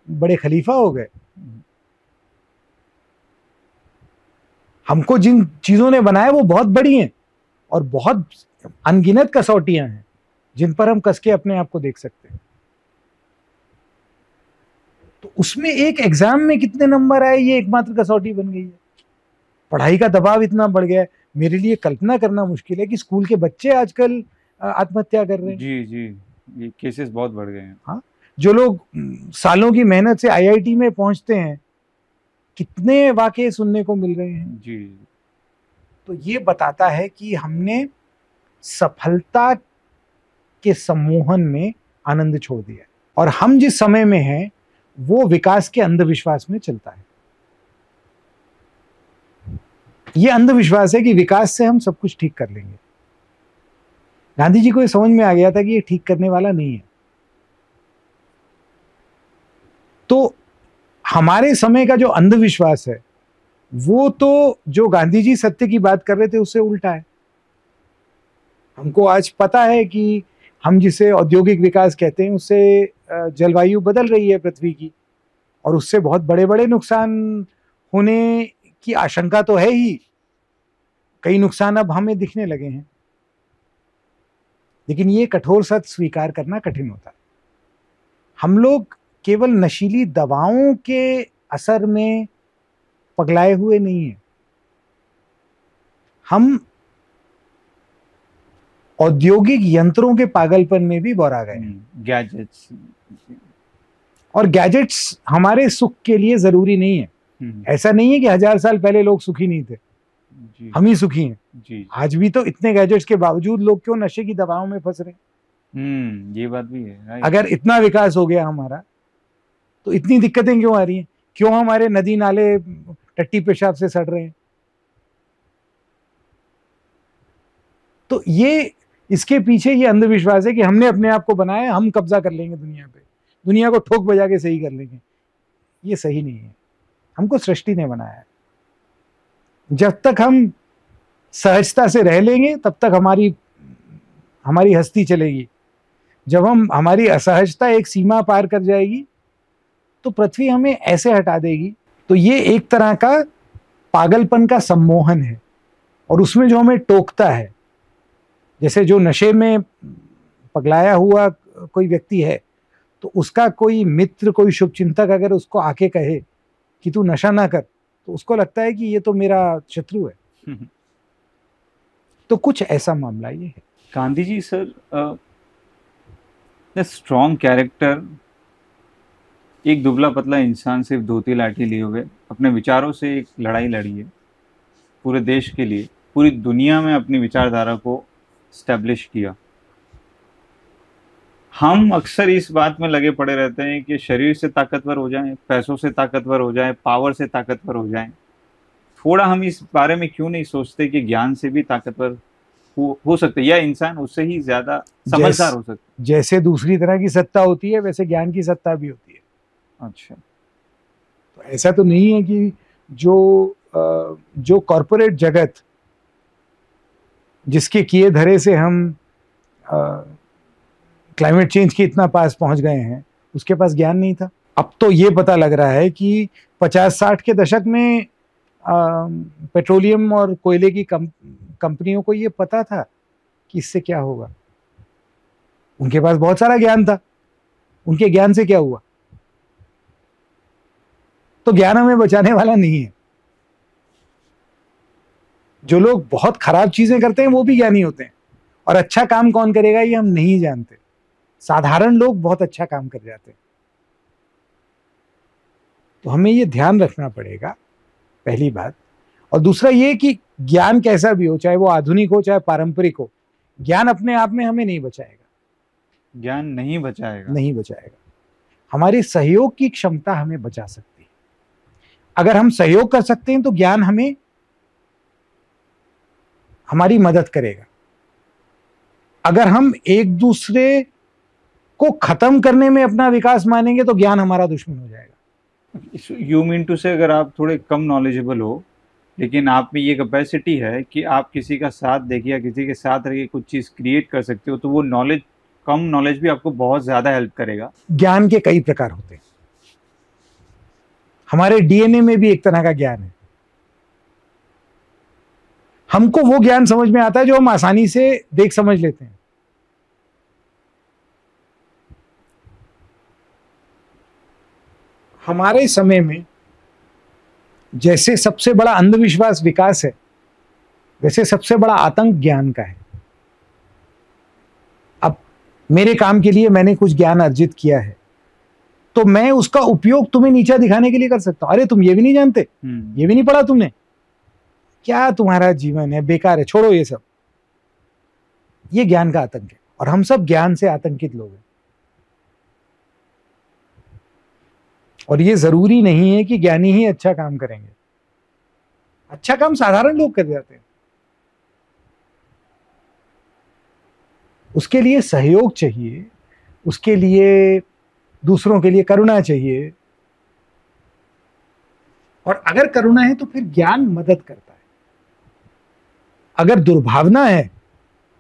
बड़े खलीफा हो गए? हमको जिन चीजों ने बनाया वो बहुत बड़ी हैं और बहुत अनगिनत कसौटियां हैं जिन पर हम कस के अपने आप को देख सकते हैं। तो उसमें एक एग्जाम में कितने नंबर आए ये एकमात्र कसौटी बन गई है। पढ़ाई का दबाव इतना बढ़ गया है, मेरे लिए कल्पना करना मुश्किल है कि स्कूल के बच्चे आजकल आत्महत्या कर रहे हैं। जी, ये केसेस बहुत बढ़ गए हैं। हाँ, जो लोग सालों की मेहनत से आईआईटी में पहुंचते हैं, कितने वाकये सुनने को मिल रहे हैं। जी। तो ये बताता है कि हमने सफलता के सम्मोहन में आनंद छोड़ दिया और हम जिस समय में हैं वो विकास के अंधविश्वास में चलता है। ये अंधविश्वास है कि विकास से हम सब कुछ ठीक कर लेंगे। गांधी जी को ये समझ में आ गया था कि ये ठीक करने वाला नहीं है। तो हमारे समय का जो अंधविश्वास है वो तो जो गांधी जी सत्य की बात कर रहे थे उससे उल्टा है। हमको आज पता है कि हम जिसे औद्योगिक विकास कहते हैं उससे जलवायु बदल रही है पृथ्वी की, और उससे बहुत बड़े बड़े नुकसान होने की आशंका तो है ही। कई नुकसान अब हमें दिखने लगे हैं, लेकिन ये कठोर सत्य स्वीकार करना कठिन होता है। हम लोग केवल नशीली दवाओं के असर में पगलाए हुए नहीं हैं, हम औद्योगिक यंत्रों के पागलपन में भी बौरा गए। गैजेट्स, और गैजेट्स हमारे सुख के लिए जरूरी नहीं है। ऐसा नहीं है कि 1000 साल पहले लोग सुखी नहीं थे, हम ही सुखी हैं। जी। आज भी तो इतने गैजेट्स के बावजूद लोग क्यों नशे की दवाओं में फंस रहे हैं? ये बात भी है। अगर इतना विकास हो गया हमारा तो इतनी दिक्कतें क्यों आ रही हैं? क्यों हमारे नदी नाले टट्टी पेशाब से सड़ रहे हैं? तो ये इसके पीछे ये अंधविश्वास है कि हमने अपने आप को बनाया, हम कब्जा कर लेंगे दुनिया पे, दुनिया को ठोक बजा के सही कर लेंगे। ये सही नहीं है। हमको सृष्टि ने बनाया है। जब तक हम सहजता से रह लेंगे तब तक हमारी हस्ती चलेगी। जब हमारी असहजता एक सीमा पार कर जाएगी तो पृथ्वी हमें ऐसे हटा देगी। तो ये एक तरह का पागलपन का सम्मोहन है, और उसमें जो हमें टोकता है, जैसे जो नशे में पगलाया हुआ कोई व्यक्ति है तो उसका कोई मित्र, कोई शुभचिंतक अगर उसको आके कहे कि तू नशा ना कर, तो उसको लगता है कि ये तो मेरा शत्रु है। तो कुछ ऐसा मामला ये है। Gandhi ji sir, the strong character एक दुबला पतला इंसान सिर्फ धोती लाठी लिए हुए अपने विचारों से एक लड़ाई लड़ी है पूरे देश के लिए, पूरी दुनिया में अपनी विचारधारा को स्टैब्लिश किया। हम अक्सर इस बात में लगे पड़े रहते हैं कि शरीर से ताकतवर हो जाएं, पैसों से ताकतवर हो जाएं, पावर से ताकतवर हो जाएं। थोड़ा हम इस बारे में क्यों नहीं सोचते कि ज्ञान से भी ताकतवर हो सकते हैं, या इंसान उससे ही ज्यादा समझदार हो सकता है। जैसे दूसरी तरह की सत्ता होती है वैसे ज्ञान की सत्ता भी होती है। अच्छा, तो ऐसा तो नहीं है कि जो कॉरपोरेट जगत जिसके किए धरे से हम क्लाइमेट चेंज के इतना पास पहुंच गए हैं, उसके पास ज्ञान नहीं था। अब तो ये पता लग रहा है कि 50-60 के दशक में पेट्रोलियम और कोयले की कंपनियों को ये पता था कि इससे क्या होगा। उनके पास बहुत सारा ज्ञान था, उनके ज्ञान से क्या हुआ? तो ज्ञान हमें बचाने वाला नहीं है। जो लोग बहुत खराब चीजें करते हैं वो भी ज्ञानी होते हैं, और अच्छा काम कौन करेगा ये हम नहीं जानते। साधारण लोग बहुत अच्छा काम कर जाते हैं। तो हमें ये ध्यान रखना पड़ेगा, पहली बात। और दूसरा ये कि ज्ञान कैसा भी हो, चाहे वो आधुनिक हो चाहे पारंपरिक हो, ज्ञान अपने आप में हमें नहीं बचाएगा। ज्ञान नहीं बचाएगा, नहीं बचाएगा। हमारे सहयोग की क्षमता हमें बचा सकती है। अगर हम सहयोग कर सकते हैं तो ज्ञान हमें हमारी मदद करेगा। अगर हम एक दूसरे को खत्म करने में अपना विकास मानेंगे तो ज्ञान हमारा दुश्मन हो जाएगा। यू मीन टू से अगर आप थोड़े कम नॉलेजेबल हो लेकिन आप में ये कैपेसिटी है कि आप किसी का साथ देखिए या किसी के साथ रह के कुछ चीज क्रिएट कर सकते हो, तो वो नॉलेज, कम नॉलेज भी आपको बहुत ज्यादा हेल्प करेगा। ज्ञान के कई प्रकार होते हैं। हमारे डीएनए में भी एक तरह का ज्ञान है। हमको वो ज्ञान समझ में आता है जो हम आसानी से देख समझ लेते हैं। हमारे समय में जैसे सबसे बड़ा अंधविश्वास विकास है, वैसे सबसे बड़ा आतंक ज्ञान का है। अब मेरे काम के लिए मैंने कुछ ज्ञान अर्जित किया है, तो मैं उसका उपयोग तुम्हें नीचा दिखाने के लिए कर सकता हूं। अरे तुम ये भी नहीं जानते, ये भी नहीं पढ़ा तुमने, क्या तुम्हारा जीवन है, बेकार है, छोड़ो ये सब। ये ज्ञान का आतंक है, और हम सब ज्ञान से आतंकित लोग हैं। और ये जरूरी नहीं है कि ज्ञानी ही अच्छा काम करेंगे। अच्छा काम साधारण लोग कर जाते हैं। उसके लिए सहयोग चाहिए, उसके लिए दूसरों के लिए करुणा चाहिए। और अगर करुणा है तो फिर ज्ञान मदद करता है। अगर दुर्भावना है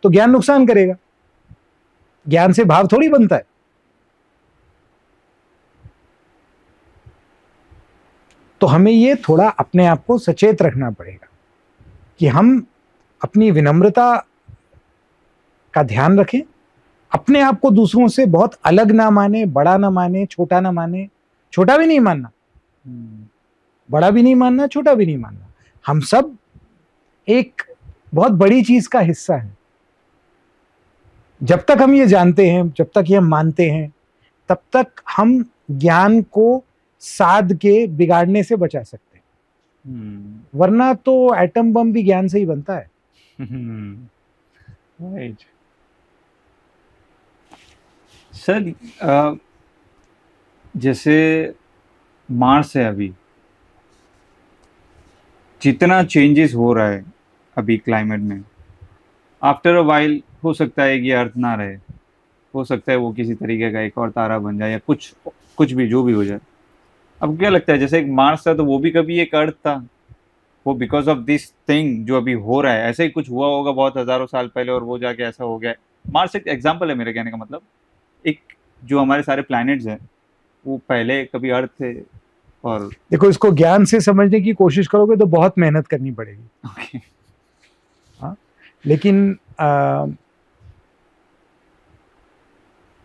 तो ज्ञान नुकसान करेगा। ज्ञान से भाव थोड़ी बनता है। तो हमें ये थोड़ा अपने आप को सचेत रखना पड़ेगा कि हम अपनी विनम्रता का ध्यान रखें, अपने आप को दूसरों से बहुत अलग ना माने, बड़ा ना माने, छोटा ना माने। छोटा भी नहीं मानना, बड़ा भी नहीं मानना, छोटा भी नहीं मानना। हम सब एक बहुत बड़ी चीज का हिस्सा है। जब तक हम ये जानते हैं, जब तक ये हम मानते हैं, तब तक हम ज्ञान को साध के बिगाड़ने से बचा सकते हैं। वरना तो एटम बम भी ज्ञान से ही बनता है। राइट सर, जैसे मार्स है, अभी जितना चेंजेस हो रहा है अभी क्लाइमेट में, आफ्टर अ वाइल हो सकता है कि अर्थ ना रहे, हो सकता है वो किसी तरीके का एक और तारा बन जाए, या कुछ भी जो भी हो जाए। अब क्या लगता है, जैसे एक मार्स था तो वो भी कभी एक अर्थ था, वो बिकॉज ऑफ दिस थिंग जो अभी हो रहा है, ऐसे ही कुछ हुआ होगा बहुत हजारों साल पहले और वो जाके ऐसा हो गया। मार्स एक एग्जाम्पल है मेरे कहने का मतलब। एक जो हमारे सारे प्लैनेट्स हैं वो पहले कभी अर्थ थे। और देखो, इसको ज्ञान से समझने की कोशिश करोगे तो बहुत मेहनत करनी पड़ेगी। okay. हाँ, लेकिन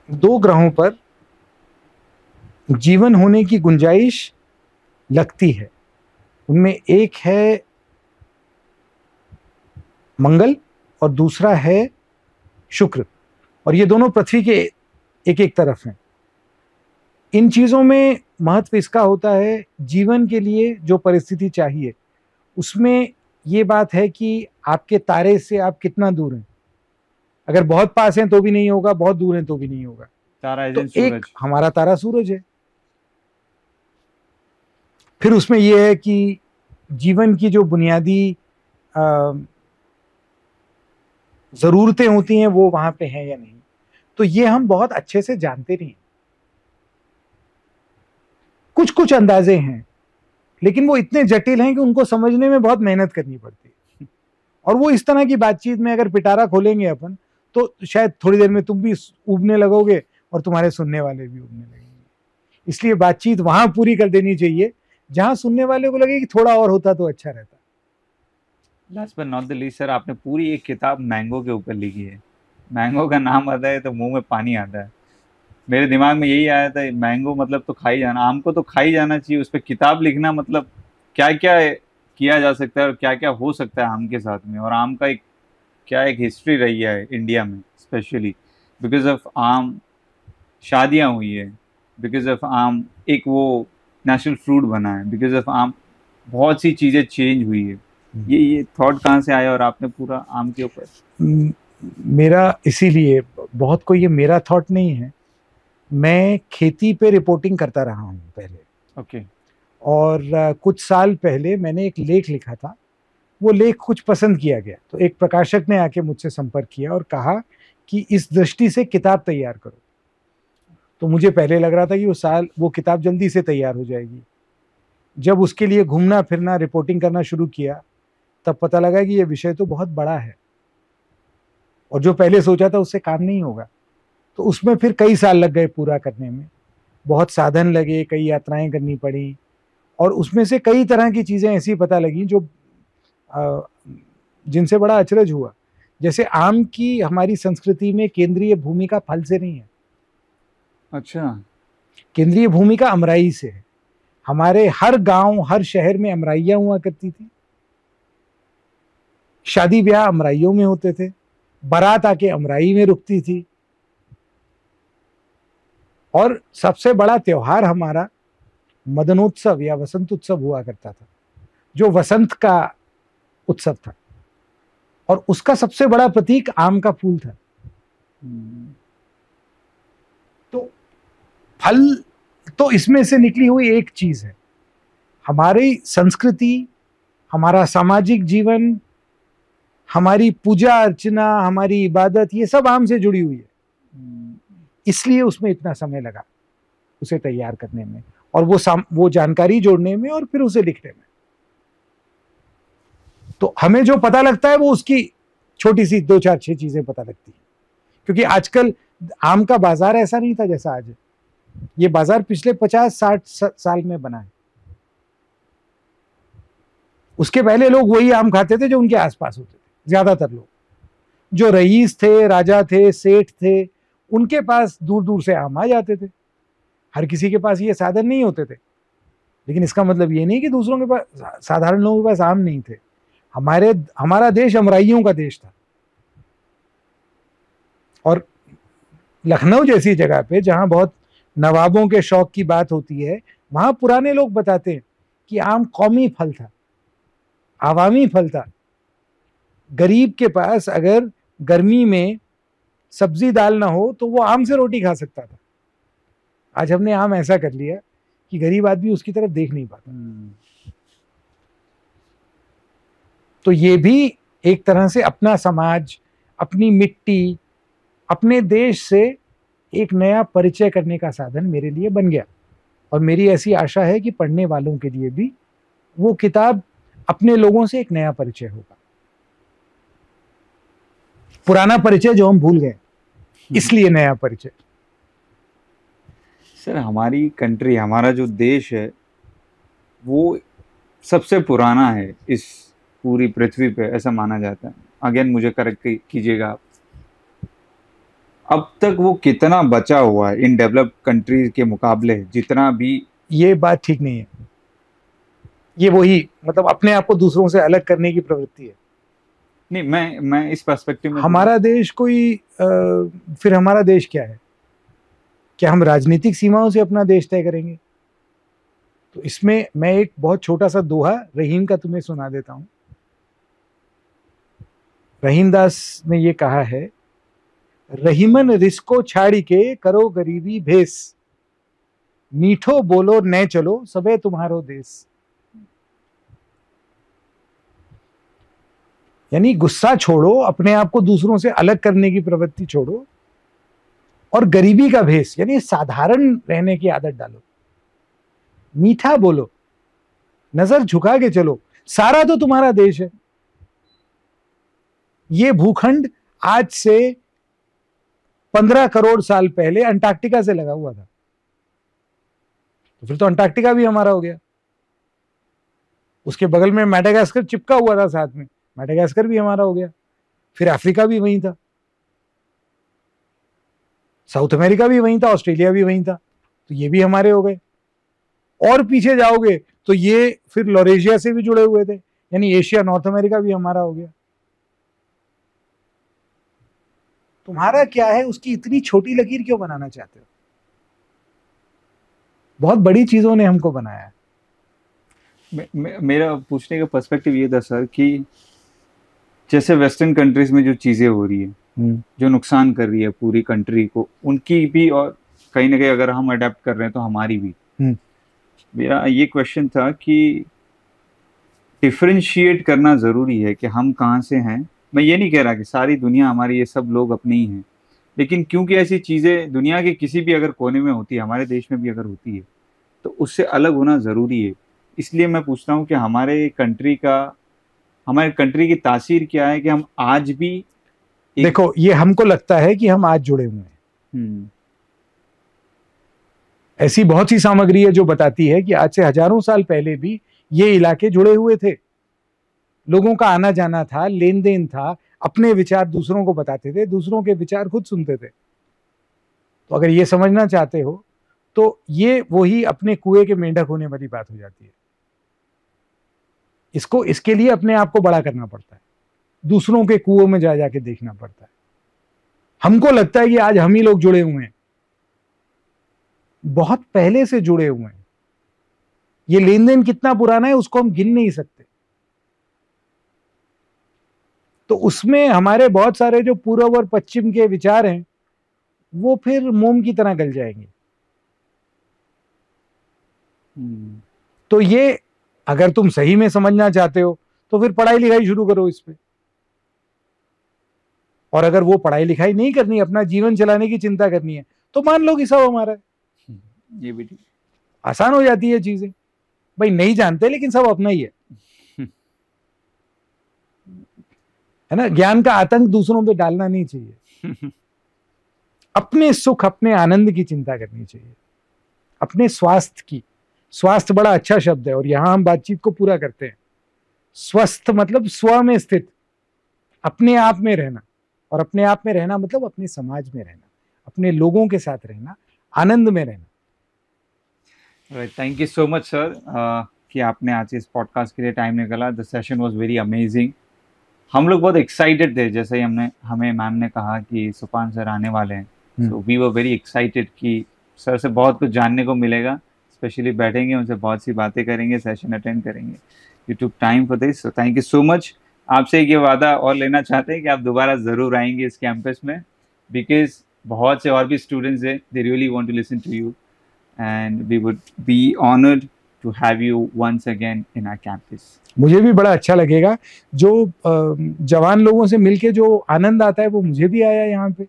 2 ग्रहों पर जीवन होने की गुंजाइश लगती है। उनमें एक है मंगल और दूसरा है शुक्र, और ये दोनों पृथ्वी के एक एक तरफ हैं। इन चीजों में महत्व इसका होता है, जीवन के लिए जो परिस्थिति चाहिए उसमें ये बात है कि आपके तारे से आप कितना दूर हैं। अगर बहुत पास हैं तो भी नहीं होगा, बहुत दूर हैं तो भी नहीं होगा। तारा तो सूरज। एक हमारा तारा सूरज है। फिर उसमें यह है कि जीवन की जो बुनियादी जरूरतें होती हैं वो वहां पे हैं या नहीं, तो ये हम बहुत अच्छे से जानते नहीं। कुछ कुछ अंदाजे हैं, लेकिन वो इतने जटिल हैं कि उनको समझने में बहुत मेहनत करनी पड़ती है। और वो इस तरह की बातचीत में अगर पिटारा खोलेंगे अपन, तो शायद थोड़ी देर में तुम भी उबने लगोगे और तुम्हारे सुनने वाले भी उबने लगेंगे। इसलिए बातचीत वहां पूरी कर देनी चाहिए जहां सुनने वाले को लगे कि थोड़ा और होता तो अच्छा रहता। Last but not the least sir, आपने पूरी एक किताब मैंगो के ऊपर लिखी है। मैंगो का नाम आता है तो मुंह में पानी आता है। मेरे दिमाग में यही आया था, मैंगो मतलब तो खाई जाना, आम को तो खाई जाना चाहिए, उस पर किताब लिखना मतलब क्या क्या किया जा सकता है और क्या क्या हो सकता है आम के साथ में। और आम का एक क्या एक हिस्ट्री रही है इंडिया में, स्पेशली बिकॉज ऑफ आम शादियां हुई है, बिकॉज ऑफ आम एक वो नेशनल फ्रूट बना है, बिकॉज ऑफ आम बहुत सी चीज़ें चेंज हुई है। ये थॉट कहाँ से आया और आपने पूरा आम के ऊपर? मेरा इसीलिए बहुत कोई ये मेरा थॉट नहीं है, मैं खेती पे रिपोर्टिंग करता रहा हूँ पहले। ओके। और कुछ साल पहले मैंने एक लेख लिखा था, वो लेख कुछ पसंद किया गया, तो एक प्रकाशक ने आके मुझसे संपर्क किया और कहा कि इस दृष्टि से किताब तैयार करो। तो मुझे पहले लग रहा था कि वो किताब जल्दी से तैयार हो जाएगी। जब उसके लिए घूमना फिरना रिपोर्टिंग करना शुरू किया, तब पता लगा कि ये विषय तो बहुत बड़ा है और जो पहले सोचा था उससे काम नहीं होगा। तो उसमें फिर कई साल लग गए पूरा करने में, बहुत साधन लगे, कई यात्राएं करनी पड़ी, और उसमें से कई तरह की चीजें ऐसी पता लगी जो जिनसे बड़ा अचरज हुआ। जैसे आम की हमारी संस्कृति में केंद्रीय भूमिका फल से नहीं है। अच्छा। केंद्रीय भूमिका अमराई से है। हमारे हर गांव हर शहर में अमराइयां हुआ करती थी, शादी ब्याह अमराइयों में होते थे, बारात आके अमराई में रुकती थी, और सबसे बड़ा त्योहार हमारा मदनोत्सव या वसंत उत्सव हुआ करता था, जो वसंत का उत्सव था, और उसका सबसे बड़ा प्रतीक आम का फूल था। तो फल तो इसमें से निकली हुई एक चीज है। हमारी संस्कृति, हमारा सामाजिक जीवन, हमारी पूजा अर्चना, हमारी इबादत, ये सब आम से जुड़ी हुई है। इसलिए उसमें इतना समय लगा उसे तैयार करने में, और वो जानकारी जोड़ने में, और फिर उसे लिखने में। तो हमें जो पता लगता है वो उसकी छोटी सी 2 4 6 चीजें पता लगती हैं, क्योंकि आजकल आम का बाजार ऐसा नहीं था जैसा आज है। ये बाजार पिछले 50-60 साल में बना है। उसके पहले लोग वही आम खाते थे जो उनके आसपास होते थे। ज्यादातर लोग जो रईस थे, राजा थे, सेठ थे, उनके पास दूर दूर से आम आ जाते थे। हर किसी के पास ये साधन नहीं होते थे, लेकिन इसका मतलब ये नहीं कि दूसरों के पास, साधारण लोगों के पास आम नहीं थे। हमारा देश अमराइयों का देश था, और लखनऊ जैसी जगह पे जहां बहुत नवाबों के शौक की बात होती है, वहां पुराने लोग बताते हैं कि आम कौमी फल था, आवामी फल था। गरीब के पास अगर गर्मी में सब्जी दाल ना हो तो वो आम से रोटी खा सकता था। आज हमने आम ऐसा कर लिया कि गरीब आदमी उसकी तरफ देख नहीं पाता। तो ये भी एक तरह से अपना समाज, अपनी मिट्टी, अपने देश से एक नया परिचय करने का साधन मेरे लिए बन गया। और मेरी ऐसी आशा है कि पढ़ने वालों के लिए भी वो किताब अपने लोगों से एक नया परिचय होगा, पुराना परिचय जो हम भूल गए, इसलिए नया परिचय। सर, हमारी कंट्री, हमारा जो देश है, वो सबसे पुराना है इस पूरी पृथ्वी पे, ऐसा माना जाता है। अगेन मुझे करेक्ट कीजिएगा आप। अब तक वो कितना बचा हुआ है इन डेवलप्ड कंट्रीज के मुकाबले, जितना भी? ये बात ठीक नहीं है। ये वही मतलब अपने आप को दूसरों से अलग करने की प्रवृत्ति है। नहीं, मैं इस पर्सपेक्टिव में, हमारा देश कोई फिर हमारा देश क्या है? क्या हम राजनीतिक सीमाओं से अपना देश तय करेंगे? तो इसमें मैं एक बहुत छोटा सा दोहा रहीम का तुम्हें सुना देता हूं। रहीम दास ने ये कहा है, रहीमन रिस्को छाड़ी के करो गरीबी भेस, मीठो बोलो न चलो सबे तुम्हारो देश। यानी गुस्सा छोड़ो, अपने आप को दूसरों से अलग करने की प्रवृत्ति छोड़ो, और गरीबी का भेष यानी साधारण रहने की आदत डालो, मीठा बोलो, नजर झुका के चलो, सारा तो तुम्हारा देश है। ये भूखंड आज से 15 करोड़ साल पहले अंटार्कटिका से लगा हुआ था, तो फिर तो अंटार्कटिका भी हमारा हो गया। उसके बगल में मैडागास्कर चिपका हुआ था साथ में, मैडागास्कर भी हमारा हो गया। फिर अफ्रीका भी वहीं था, साउथ अमेरिका भी वहीं था, ऑस्ट्रेलिया भी वहीं था, तो ये भी हमारे हो गए। और पीछे जाओगे तो ये फिर लॉरेशिया से भी जुड़े हुए थे, यानी एशिया, नॉर्थ अमेरिका भी हमारा हो गया। तुम्हारा क्या है, उसकी इतनी छोटी लकीर क्यों बनाना चाहते हो? बहुत बड़ी चीजों ने हमको बनाया है। मेरा पूछने का पर्सपेक्टिव ये था सर कि जैसे वेस्टर्न कंट्रीज में जो चीजें हो रही है, जो नुकसान कर रही है पूरी कंट्री को, उनकी भी, और कहीं ना कहीं अगर हम अडेप्ट कर रहे हैं तो हमारी भी। मेरा ये क्वेश्चन था कि डिफरेंशिएट करना जरूरी है कि हम कहाँ से हैं। मैं ये नहीं कह रहा कि सारी दुनिया हमारी, ये सब लोग अपने ही हैं, लेकिन क्योंकि ऐसी चीज़ें दुनिया के किसी भी अगर कोने में होती है, हमारे देश में भी अगर होती है, तो उससे अलग होना ज़रूरी है। इसलिए मैं पूछता हूँ कि हमारे कंट्री की तासीर क्या है कि हम आज भी देखो, ये हमको लगता है कि हम आज जुड़े हुए हैं। ऐसी बहुत सी सामग्री है जो बताती है कि आज से हजारों साल पहले भी ये इलाके जुड़े हुए थे, लोगों का आना जाना था, लेन देन था, अपने विचार दूसरों को बताते थे, दूसरों के विचार खुद सुनते थे। तो अगर ये समझना चाहते हो तो ये वही अपने कुएं के मेंढक होने वाली बात हो जाती है। इसके लिए अपने आप को बड़ा करना पड़ता है, दूसरों के कुओं में जा जाके देखना पड़ता है। हमको लगता है कि आज हम ही लोग जुड़े हुए हैं, बहुत पहले से जुड़े हुए हैं। ये लेन देन कितना पुराना है उसको हम गिन नहीं सकते। तो उसमें हमारे बहुत सारे जो पूर्व और पश्चिम के विचार हैं वो फिर मोम की तरह गल जाएंगे। तो ये अगर तुम सही में समझना चाहते हो तो फिर पढ़ाई लिखाई शुरू करो इस पे। और अगर वो पढ़ाई लिखाई नहीं करनी, अपना जीवन चलाने की चिंता करनी है, तो मान लो कि सब हमारा है। ये भी ठीक, आसान हो जाती है चीजें। भाई नहीं जानते लेकिन सब अपना ही है ना। ज्ञान का आतंक दूसरों पे डालना नहीं चाहिए। अपने सुख, अपने आनंद की चिंता करनी चाहिए, अपने स्वास्थ्य की। स्वास्थ्य बड़ा अच्छा शब्द है और यहां हम बातचीत को पूरा करते हैं। स्वस्थ मतलब स्व में स्थित, अपने आप में रहना, और अपने आप में रहना मतलब अपने समाज में रहना, अपने लोगों के साथ रहना, आनंद में रहना। Thank you so much sir कि आपने आज इस पॉडकास्ट के लिए टाइम निकाला। The session was very amazing. हम लोग बहुत एक्साइटेड थे, जैसे ही हमें मैम ने कहा कि सुपान सर आने वाले हैं, so we were very excited कि सर से बहुत कुछ जानने को मिलेगा। स्पेशली बैठेंगे, उनसे बहुत सी बातें करेंगे, सेशन अटेंड करेंगे। You took time for this, so thank you so much. आपसे ये वादा और लेना चाहते हैं कि आप दोबारा ज़रूर आएंगे इस कैंपस में, बिकॉज बहुत से और भी स्टूडेंट्स हैं, they really want to listen to you and we would be honoured to have you once again in our campus. मुझे भी बड़ा अच्छा लगेगा। जो जवान लोगों से मिलके जो आनंद आता है वो मुझे भी आया यहाँ पे।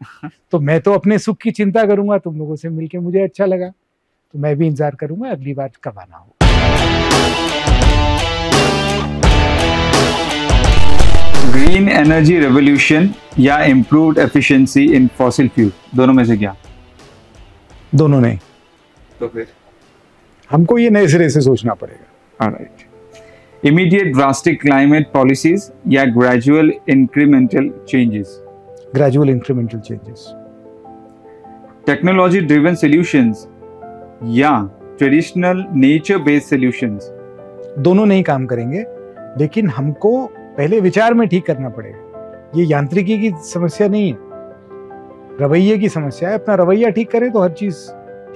तो मैं तो अपने सुख की चिंता करूंगा, तुम लोगों से मिलके मुझे अच्छा लगा, तो मैं भी इंतजार करूंगा अगली बार कब आना हो। ग्रीन एनर्जी रेवोल्यूशन या इम्प्रूव्ड एफिशिएंसी इन फॉसिल फ्यूल, दोनों में से क्या? दोनों नहीं। तो फिर हमको ये नए सिरे से सोचना पड़ेगा। Alright, immediate drastic climate policies या gradual incremental changes? Gradual incremental changes. Technology driven solutions या ट्रेडिशनल नेचर बेस्ड सॉल्यूशंस? दोनों नहीं काम करेंगे, लेकिन हमको पहले विचार में ठीक करना पड़ेगा। ये यांत्रिकी की समस्या नहीं है, रवैये की समस्या है। अपना रवैया ठीक करें तो हर चीज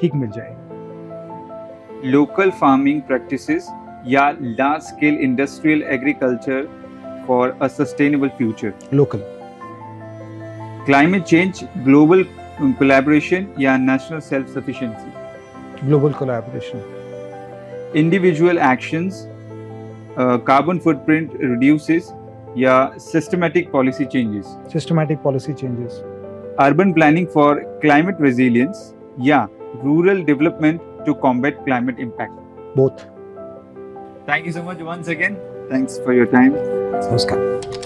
ठीक मिल जाएगी। लोकल फार्मिंग प्रैक्टिसेस या large scale industrial agriculture for a sustainable future. Local. Climate change, global collaboration या national self sufficiency. Global collaboration. Individual actions, carbon footprint reduces या systematic policy changes. Systematic policy changes. Urban planning for climate resilience या rural development to combat climate impact. Both. Thank you so much once again. Thanks for your time. नमस्कार।